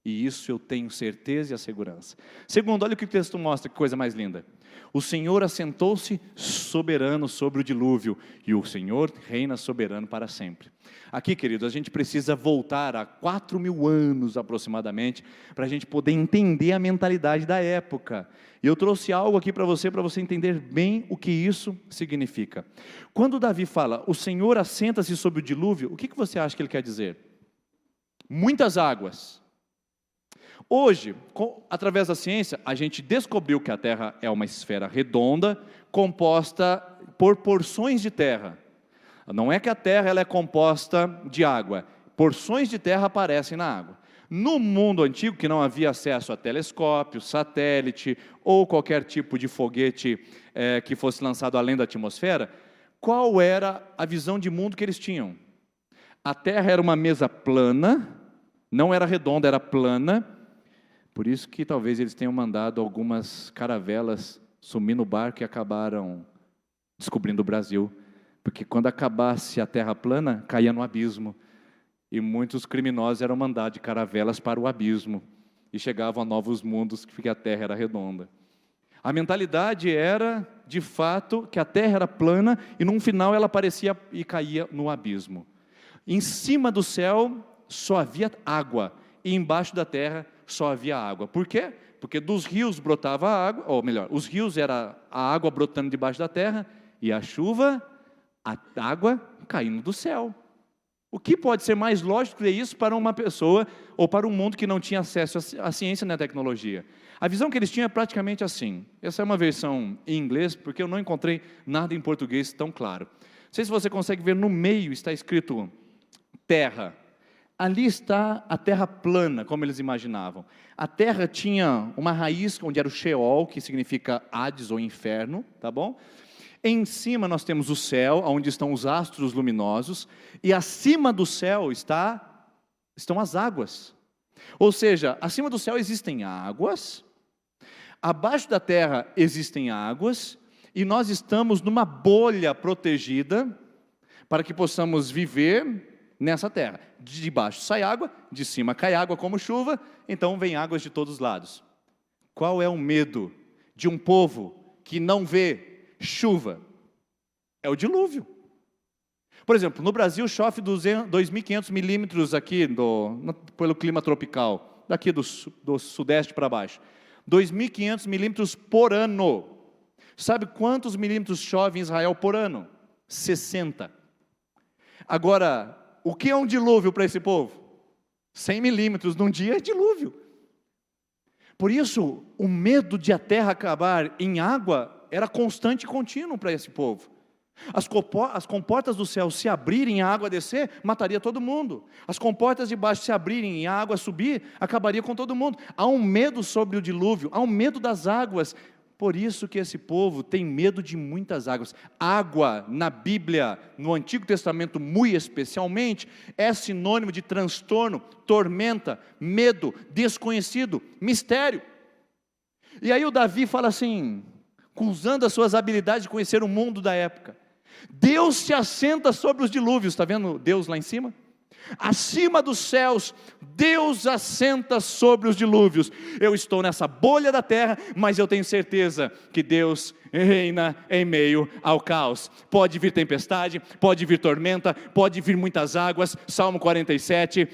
E isso eu tenho certeza e a segurança. Segundo, olha o que o texto mostra, que coisa mais linda. O Senhor assentou-se soberano sobre o dilúvio, e o Senhor reina soberano para sempre. Aqui, queridos, a gente precisa voltar a 4.000 anos aproximadamente, para a gente poder entender a mentalidade da época. E eu trouxe algo aqui para você entender bem o que isso significa. Quando Davi fala, o Senhor assenta-se sobre o dilúvio, o que você acha que ele quer dizer? Muitas águas. Hoje, através da ciência, a gente descobriu que a Terra é uma esfera redonda, composta por porções de terra. Não é que a Terra ela é composta de água, porções de terra aparecem na água. No mundo antigo, que não havia acesso a telescópio, satélite, ou qualquer tipo de foguete que fosse lançado além da atmosfera, qual era a visão de mundo que eles tinham? A Terra era uma mesa plana, não era redonda, era plana. Por isso que talvez eles tenham mandado algumas caravelas sumir no barco e acabaram descobrindo o Brasil. Porque quando acabasse a terra plana, caía no abismo. E muitos criminosos eram mandados de caravelas para o abismo. E chegavam a novos mundos, porque a terra era redonda. A mentalidade era, de fato, que a terra era plana e num final ela aparecia e caía no abismo. Em cima do céu só havia água. E embaixo da terra só havia água. Por quê? Porque dos rios brotava água, ou melhor, os rios era a água brotando debaixo da terra e a chuva, a água caindo do céu. O que pode ser mais lógico que isso para uma pessoa ou para um mundo que não tinha acesso à ciência e à tecnologia? A visão que eles tinham é praticamente assim. Essa é uma versão em inglês, porque eu não encontrei nada em português tão claro. Não sei se você consegue ver, no meio está escrito terra. Ali está a terra plana, como eles imaginavam. A terra tinha uma raiz, onde era o Sheol, que significa Hades ou inferno, tá bom? Em cima nós temos o céu, onde estão os astros luminosos, e acima do céu estão as águas. Ou seja, acima do céu existem águas, abaixo da terra existem águas, e nós estamos numa bolha protegida, para que possamos viver nessa terra. De baixo sai água, de cima cai água como chuva, então vem águas de todos os lados. Qual é o medo de um povo que não vê chuva? É o dilúvio. Por exemplo, no Brasil chove 2.500 milímetros aqui pelo clima tropical, daqui do sudeste para baixo. 2.500 milímetros por ano. Sabe quantos milímetros chove em Israel por ano? 60. Agora, o que é um dilúvio para esse povo? 100 milímetros num dia é dilúvio. Por isso, o medo de a terra acabar em água era constante e contínuo para esse povo. As comportas do céu se abrirem e a água descer, mataria todo mundo. As comportas de baixo se abrirem e a água subir, acabaria com todo mundo. Há um medo sobre o dilúvio, há um medo das águas. Por isso que esse povo tem medo de muitas águas. Água, na Bíblia, no Antigo Testamento, muito especialmente, é sinônimo de transtorno, tormenta, medo, desconhecido, mistério. E aí o Davi fala assim, usando as suas habilidades de conhecer o mundo da época: Deus se assenta sobre os dilúvios. Está vendo Deus lá em cima? Acima dos céus, Deus assenta sobre os dilúvios. Eu estou nessa bolha da terra, mas eu tenho certeza que Deus reina em meio ao caos. Pode vir tempestade, pode vir tormenta, pode vir muitas águas. Salmo 46,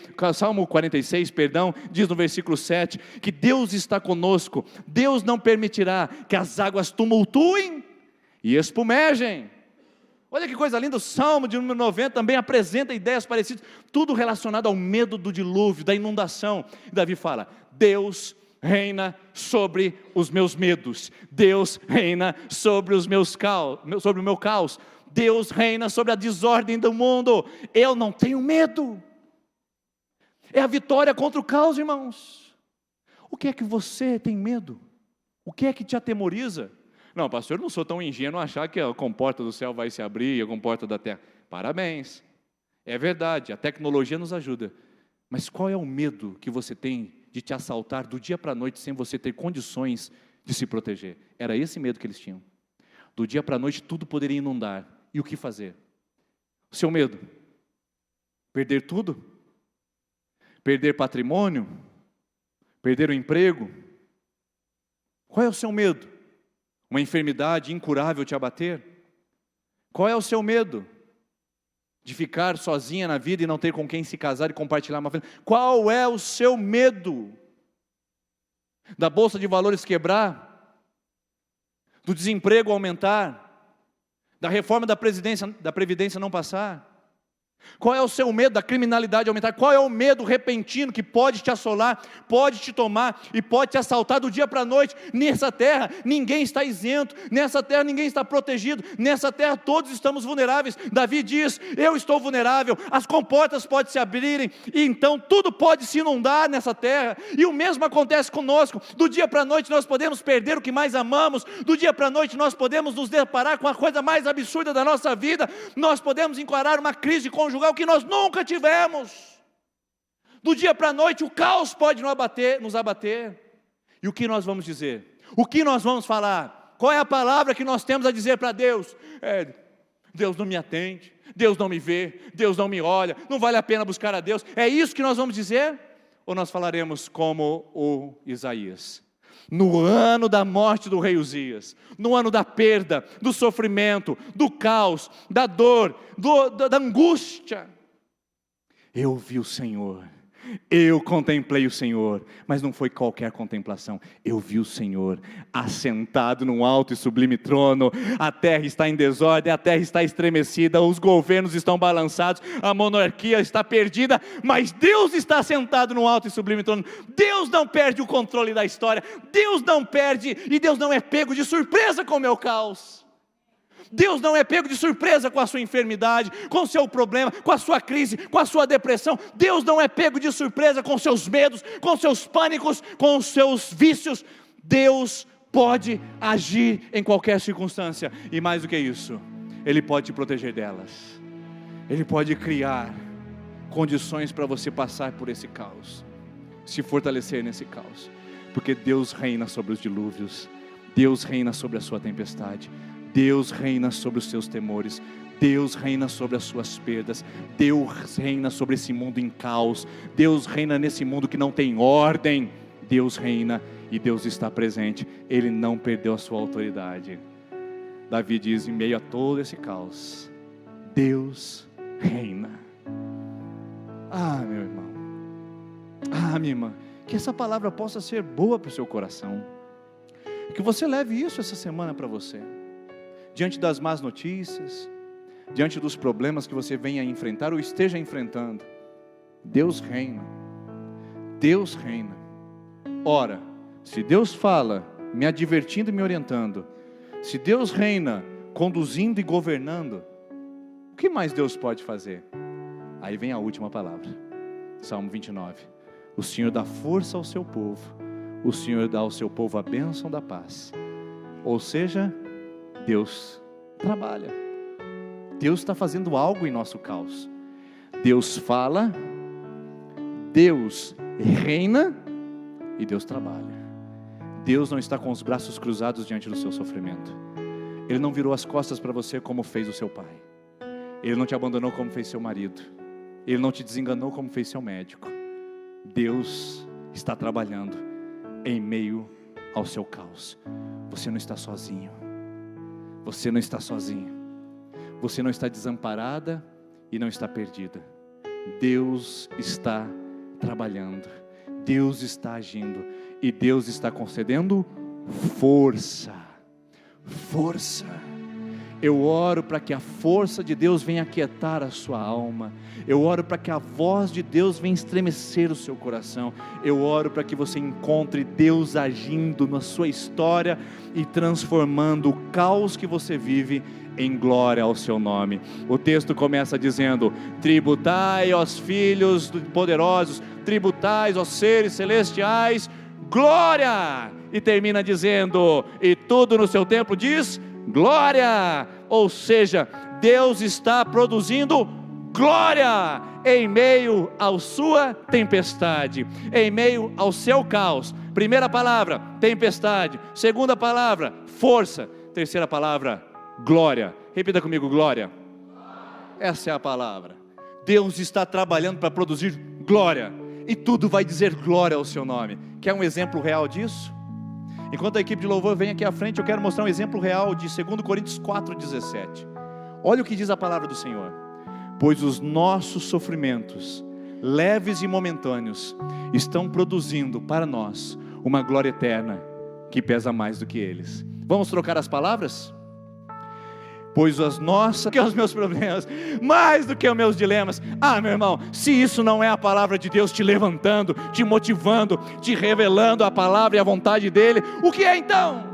diz no versículo 7, que Deus está conosco. Deus não permitirá que as águas tumultuem e espumejem. Olha que coisa linda, o Salmo de número 90 também apresenta ideias parecidas, tudo relacionado ao medo do dilúvio, da inundação. Davi fala: Deus reina sobre os meus medos, Deus reina sobre o meu caos, Deus reina sobre a desordem do mundo. Eu não tenho medo. É a vitória contra o caos, irmãos. O que é que você tem medo? O que é que te atemoriza? Não, pastor, eu não sou tão ingênuo achar que a comporta do céu vai se abrir e a comporta da terra. Parabéns, é verdade, a tecnologia nos ajuda. Mas qual é o medo que você tem de te assaltar do dia para a noite sem você ter condições de se proteger? Era esse medo que eles tinham. Do dia para a noite tudo poderia inundar. E o que fazer? O seu medo? Perder tudo? Perder patrimônio? Perder o emprego? Qual é o seu medo? Uma enfermidade incurável te abater? Qual é o seu medo? De ficar sozinha na vida e não ter com quem se casar e compartilhar uma vida? Qual é o seu medo? Da bolsa de valores quebrar? Do desemprego aumentar? Da reforma da Previdência não passar? Qual é o seu medo da criminalidade aumentar? Qual é o medo repentino que pode te assolar, pode te tomar e pode te assaltar do dia para a noite? Nessa terra ninguém está isento, nessa terra ninguém está protegido, nessa terra todos estamos vulneráveis. Davi diz: eu estou vulnerável, as comportas podem se abrirem, e então tudo pode se inundar nessa terra. E o mesmo acontece conosco. Do dia para a noite nós podemos perder o que mais amamos, do dia para a noite nós podemos nos deparar com a coisa mais absurda da nossa vida, nós podemos encarar uma crise conjugal que nós nunca tivemos. Do dia para a noite o caos pode nos abater. E o que nós vamos dizer? O que nós vamos falar? Qual é a palavra que nós temos a dizer para Deus? Deus não me atende, Deus não me vê, Deus não me olha, não vale a pena buscar a Deus. É isso que nós vamos dizer? Ou nós falaremos como o Isaías? No ano da morte do rei Uzias, no ano da perda, do sofrimento, do caos, da dor, da angústia, eu vi o Senhor, eu contemplei o Senhor, mas não foi qualquer contemplação. Eu vi o Senhor assentado num alto e sublime trono. A terra está em desordem, a terra está estremecida, os governos estão balançados, a monarquia está perdida, mas Deus está assentado num alto e sublime trono. Deus não perde o controle da história, Deus não perde, e Deus não é pego de surpresa com o meu caos. Deus não é pego de surpresa com a sua enfermidade, com o seu problema, com a sua crise, com a sua depressão. Deus não é pego de surpresa com seus medos, com seus pânicos, com os seus vícios. Deus pode agir em qualquer circunstância, e mais do que isso, Ele pode te proteger delas. Ele pode criar condições para você passar por esse caos, se fortalecer nesse caos, porque Deus reina sobre os dilúvios, Deus reina sobre a sua tempestade, Deus reina sobre os seus temores, Deus reina sobre as suas perdas, Deus reina sobre esse mundo em caos, Deus reina nesse mundo que não tem ordem. Deus reina e Deus está presente, Ele não perdeu a sua autoridade. Davi diz: em meio a todo esse caos, Deus reina. Meu irmão, minha irmã, que essa palavra possa ser boa para o seu coração, que você leve isso essa semana para você. Diante das más notícias, diante dos problemas que você venha a enfrentar ou esteja enfrentando, Deus reina. Deus reina. Ora, se Deus fala, me advertindo e me orientando, se Deus reina, conduzindo e governando, o que mais Deus pode fazer? Aí vem a última palavra, Salmo 29. O Senhor dá força ao seu povo, o Senhor dá ao seu povo a bênção da paz. Ou seja, Deus trabalha. Deus está fazendo algo em nosso caos. Deus fala, Deus reina e Deus trabalha. Deus não está com os braços cruzados diante do seu sofrimento. Ele não virou as costas para você como fez o seu pai. Ele não te abandonou como fez seu marido. Ele não te desenganou como fez seu médico. Deus está trabalhando em meio ao seu caos. Você não está sozinho. Você não está sozinho. Você não está desamparada e não está perdida. Deus está trabalhando. Deus está agindo. E Deus está concedendo força. Força. Eu oro para que a força de Deus venha aquietar a sua alma. Eu oro para que a voz de Deus venha estremecer o seu coração. Eu oro para que você encontre Deus agindo na sua história e transformando o caos que você vive em glória ao seu nome. O texto começa dizendo: tributai aos filhos poderosos, tributai aos seres celestiais, glória! E termina dizendo: e tudo no seu tempo diz glória. Ou seja, Deus está produzindo glória em meio à sua tempestade, em meio ao seu caos. Primeira palavra, tempestade. Segunda palavra, força. Terceira palavra, glória. Repita comigo, glória. Essa é a palavra. Deus está trabalhando para produzir glória, e tudo vai dizer glória ao seu nome. Quer um exemplo real disso? Enquanto a equipe de louvor vem aqui à frente, eu quero mostrar um exemplo real de 2 Coríntios 4,17. Olha o que diz a palavra do Senhor: pois os nossos sofrimentos, leves e momentâneos, estão produzindo para nós uma glória eterna, que pesa mais do que eles. Vamos trocar as palavras? Pois as nossas, que os meus problemas, mais do que os meus dilemas. Ah, meu irmão, se isso não é a palavra de Deus te levantando, te motivando, te revelando a palavra e a vontade dEle, o que é então?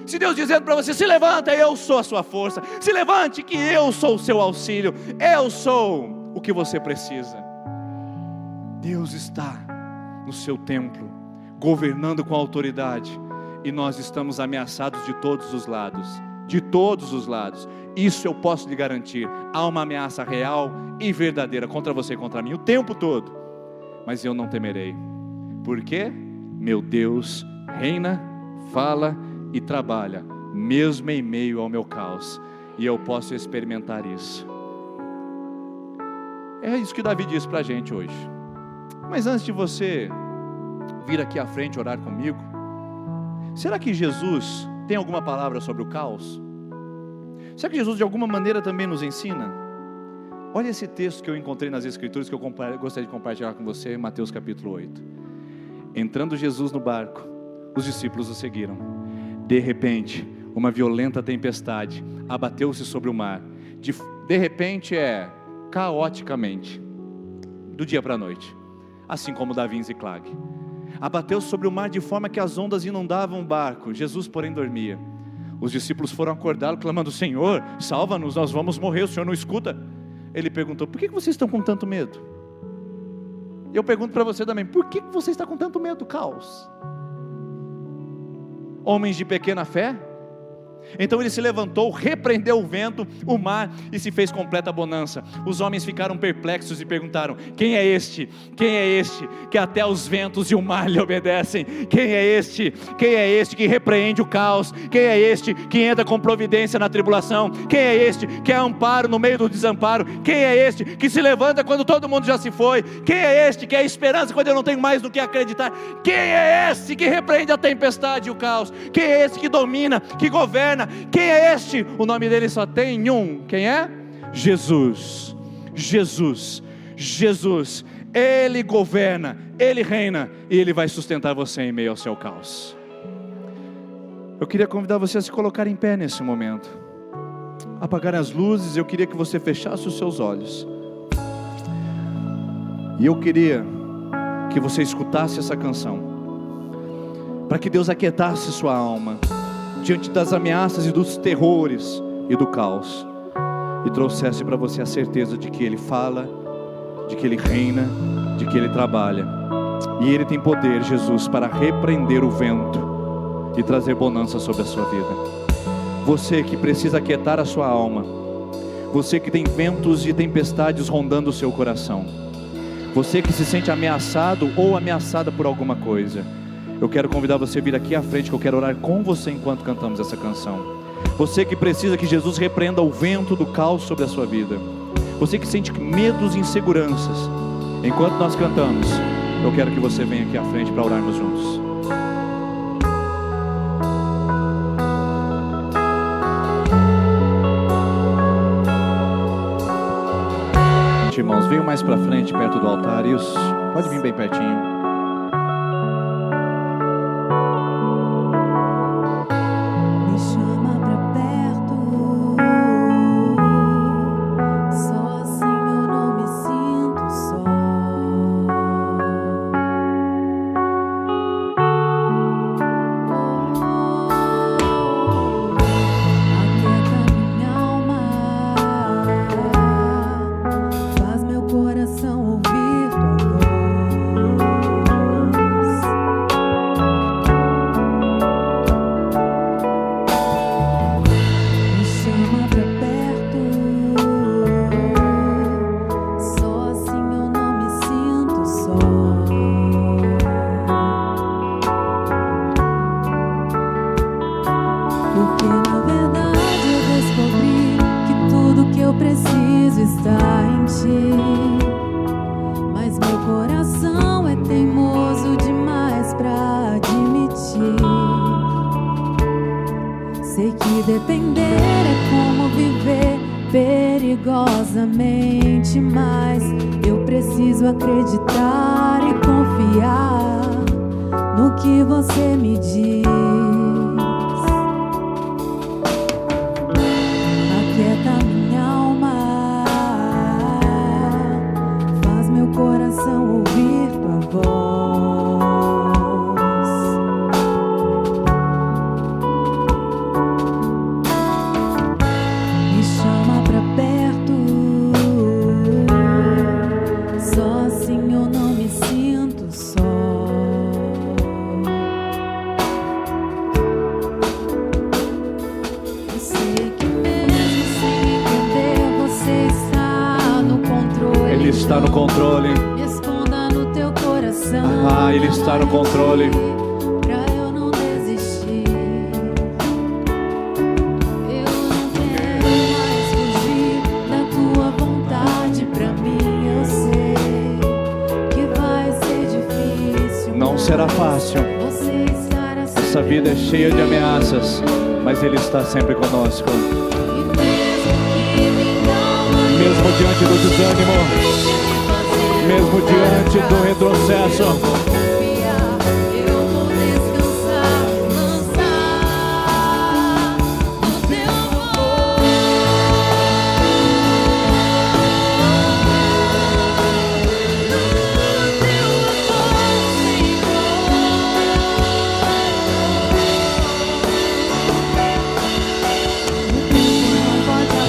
Se Deus dizendo para você: se levanta, eu sou a sua força, se levante que eu sou o seu auxílio, eu sou o que você precisa. Deus está no seu templo, governando com autoridade, e nós estamos ameaçados de todos os lados. De todos os lados. Isso eu posso lhe garantir. Há uma ameaça real e verdadeira contra você e contra mim o tempo todo. Mas eu não temerei. Por quê? Meu Deus reina, fala e trabalha, mesmo em meio ao meu caos. E eu posso experimentar isso. É isso que Davi diz para a gente hoje. Mas antes de você vir aqui à frente orar comigo, será que Jesus tem alguma palavra sobre o caos? Será que Jesus de alguma maneira também nos ensina? Olha esse texto que eu encontrei nas Escrituras, que eu gostaria de compartilhar com você, em Mateus capítulo 8. Entrando Jesus no barco, os discípulos o seguiram. De repente, uma violenta tempestade abateu-se sobre o mar. De repente caoticamente, do dia para a noite, assim como Davi em Ziclag. Abateu sobre o mar de forma que as ondas inundavam o barco. Jesus, porém, dormia. Os discípulos foram acordá-lo, clamando: Senhor, salva-nos, nós vamos morrer, o Senhor não escuta? Ele perguntou: por que vocês estão com tanto medo? Eu pergunto para você também: por que você está com tanto medo do caos? Homens de pequena fé? Então ele se levantou, repreendeu o vento, o mar, e se fez completa bonança. Os homens ficaram perplexos e perguntaram: quem é este? Quem é este que até os ventos e o mar lhe obedecem? Quem é este? Quem é este que repreende o caos? Quem é este que entra com providência na tribulação? Quem é este que é amparo no meio do desamparo? Quem é este que se levanta quando todo mundo já se foi? Quem é este que é esperança quando eu não tenho mais do que acreditar? Quem é este que repreende a tempestade e o caos? Quem é este que domina, que governa? Quem é este? O nome dele só tem um. Quem é? Jesus. Jesus. Jesus. Ele governa, Ele reina, e Ele vai sustentar você em meio ao seu caos. Eu queria convidar você a se colocar em pé nesse momento. apagarem as luzes, eu queria que você fechasse os seus olhos. E eu queria que você escutasse essa canção, para que Deus aquietasse sua alma diante das ameaças e dos terrores e do caos, e trouxesse para você a certeza de que Ele fala, de que Ele reina, de que Ele trabalha, e Ele tem poder, Jesus, para repreender o vento e trazer bonança sobre a sua vida. Você que precisa aquietar a sua alma, você que tem ventos e tempestades rondando o seu coração, você que se sente ameaçado ou ameaçada por alguma coisa, eu quero convidar você a vir aqui à frente, que eu quero orar com você enquanto cantamos essa canção. Você que precisa que Jesus repreenda o vento do caos sobre a sua vida, você que sente medos e inseguranças, enquanto nós cantamos, eu quero que você venha aqui à frente para orarmos juntos. Irmãos, venham mais para frente, perto do altar. Isso, pode vir bem pertinho. Perigosamente, mas eu preciso acreditar e confiar no que você me diz. Aquieta minha alma, faz meu coração ouvir tua voz. Me chama pra perto, só assim eu não me sinto só. Eu sei que mesmo sem entender, você está no controle. Ele está no controle. Me esconda no teu coração. Ah, Ele está no controle. Pra eu não desistir. Eu não quero mais fugir da tua vontade. Pra mim eu sei que vai ser difícil. Não será fácil. Você estar assim. Essa vida é cheia de ameaças, mas Ele está sempre conosco. E mesmo que minha alma Mesmo diante do desânimo, mesmo diante do retrocesso, confiar, eu vou descansar, lançar no teu amor.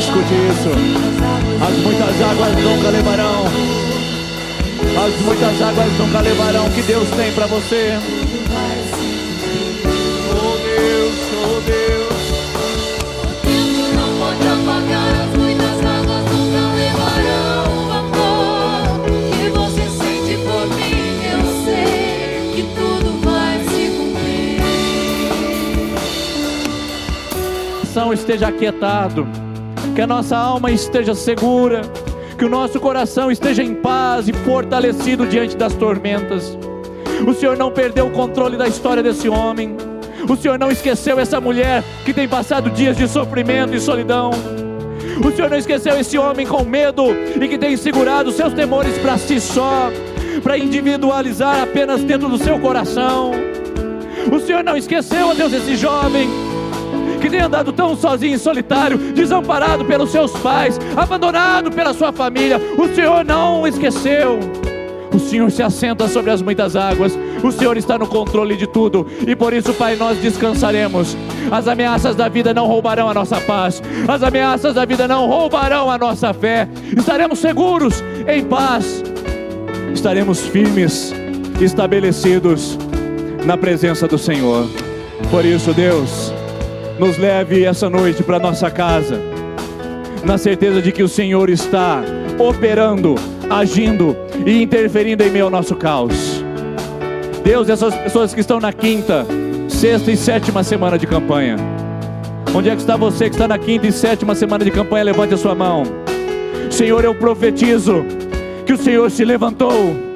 escute isso. As muitas águas nunca levarão. As muitas águas nunca levarão o que Deus tem para você. Oh Deus, oh Deus. O tempo não pode apagar, as muitas águas nunca levarão o amor que você sente por mim. Eu sei que tudo vai se cumprir. Que o coração esteja aquietado, que a nossa alma esteja segura, que o nosso coração esteja em paz e fortalecido diante das tormentas. O Senhor não perdeu o controle da história desse homem. O Senhor não esqueceu essa mulher que tem passado dias de sofrimento e solidão. O Senhor não esqueceu esse homem com medo e que tem segurado seus temores para si só, para individualizar apenas dentro do seu coração. O Senhor não esqueceu, ó Deus, esse jovem que tem andado tão sozinho e solitário, desamparado pelos seus pais, abandonado pela sua família, o Senhor não o esqueceu. O Senhor se assenta sobre as muitas águas, o Senhor está no controle de tudo, e por isso, Pai, nós descansaremos. As ameaças da vida não roubarão a nossa paz, as ameaças da vida não roubarão a nossa fé. Estaremos seguros, em paz, estaremos firmes, estabelecidos na presença do Senhor. Por isso, Deus, nos leve essa noite para nossa casa, na certeza de que o Senhor está operando, agindo e interferindo em meio ao nosso caos. Deus, essas pessoas que estão na 5ª, 6ª e 7ª semana de campanha, onde é que está você que está na 5ª e 7ª semana de campanha? Levante a sua mão. Senhor, eu profetizo que o Senhor se levantou.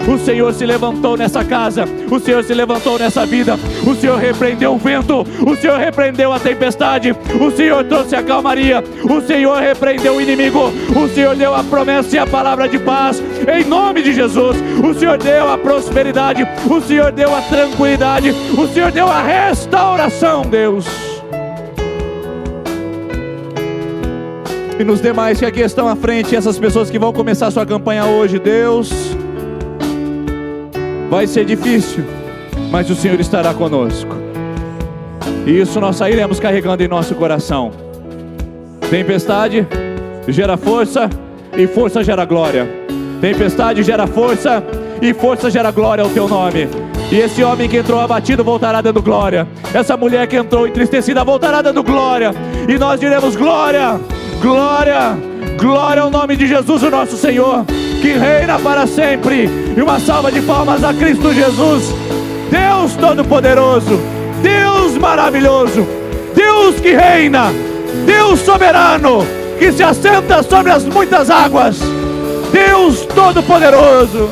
O Senhor se levantou nessa casa, o Senhor se levantou nessa vida, o Senhor repreendeu o vento, o Senhor repreendeu a tempestade, o Senhor trouxe a calmaria, o Senhor repreendeu o inimigo, o Senhor deu a promessa e a palavra de paz, em nome de Jesus. O Senhor deu a prosperidade, o Senhor deu a tranquilidade, o Senhor deu a restauração, Deus. E nos demais que aqui estão à frente, essas pessoas que vão começar a sua campanha hoje, Deus, vai ser difícil, mas o Senhor estará conosco, e isso nós sairemos carregando em nosso coração. Tempestade gera força, e força gera glória. Tempestade gera força, e força gera glória ao teu nome. E esse homem que entrou abatido voltará dando glória, essa mulher que entrou entristecida voltará dando glória, e nós diremos glória, glória, glória ao nome de Jesus, o nosso Senhor, que reina para sempre. E uma salva de palmas a Cristo Jesus, Deus Todo-Poderoso, Deus maravilhoso, Deus que reina, Deus soberano, que se assenta sobre as muitas águas, Deus Todo-Poderoso.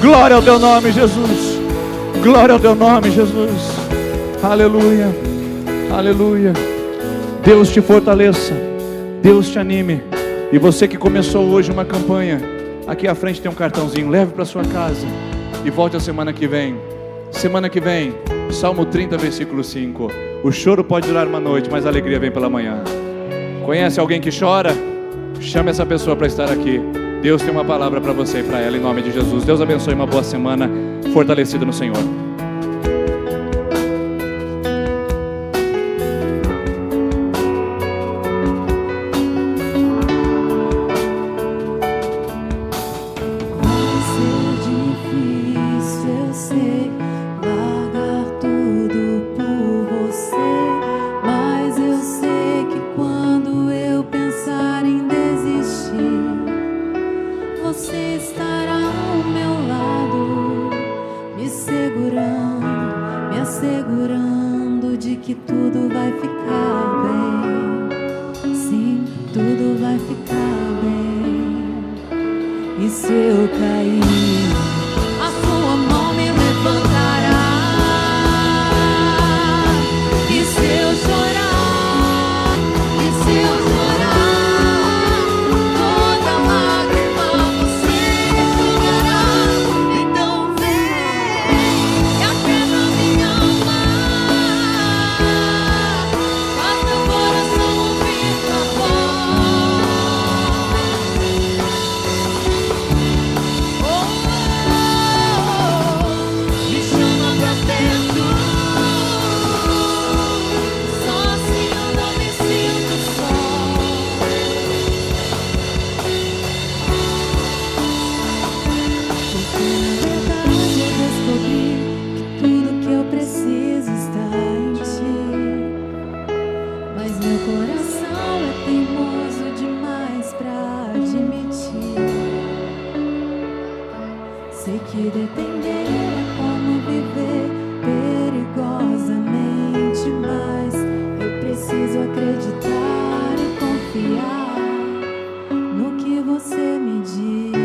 Glória ao teu nome, Jesus, glória ao teu nome, Jesus. Aleluia, aleluia. Deus te fortaleça, Deus te anime. E você que começou hoje uma campanha, aqui à frente tem um cartãozinho, leve para sua casa e volte a semana que vem. Semana que vem, Salmo 30, versículo 5. O choro pode durar uma noite, mas a alegria vem pela manhã. Conhece alguém que chora? Chame essa pessoa para estar aqui. Deus tem uma palavra para você e para ela, em nome de Jesus. Deus abençoe, uma boa semana, fortalecido no Senhor. Você estará ao meu lado, me assegurando de que tudo vai ficar bem. Sim, tudo vai ficar bem. E se eu cair, a sua mão me levantará. E se eu chorar, toda lágrima você enxugará. Então vem e aquece a minha alma, faz meu coração ouvir tua voz. Me chama pra perto, só assim eu não me sinto só. Porque na verdade eu descobri que tudo que eu preciso está em ti. Mas meu coração é teimoso demais pra admitir. Sei que depender é como viver perigosamente, mas eu preciso acreditar e confiar no que você me diz.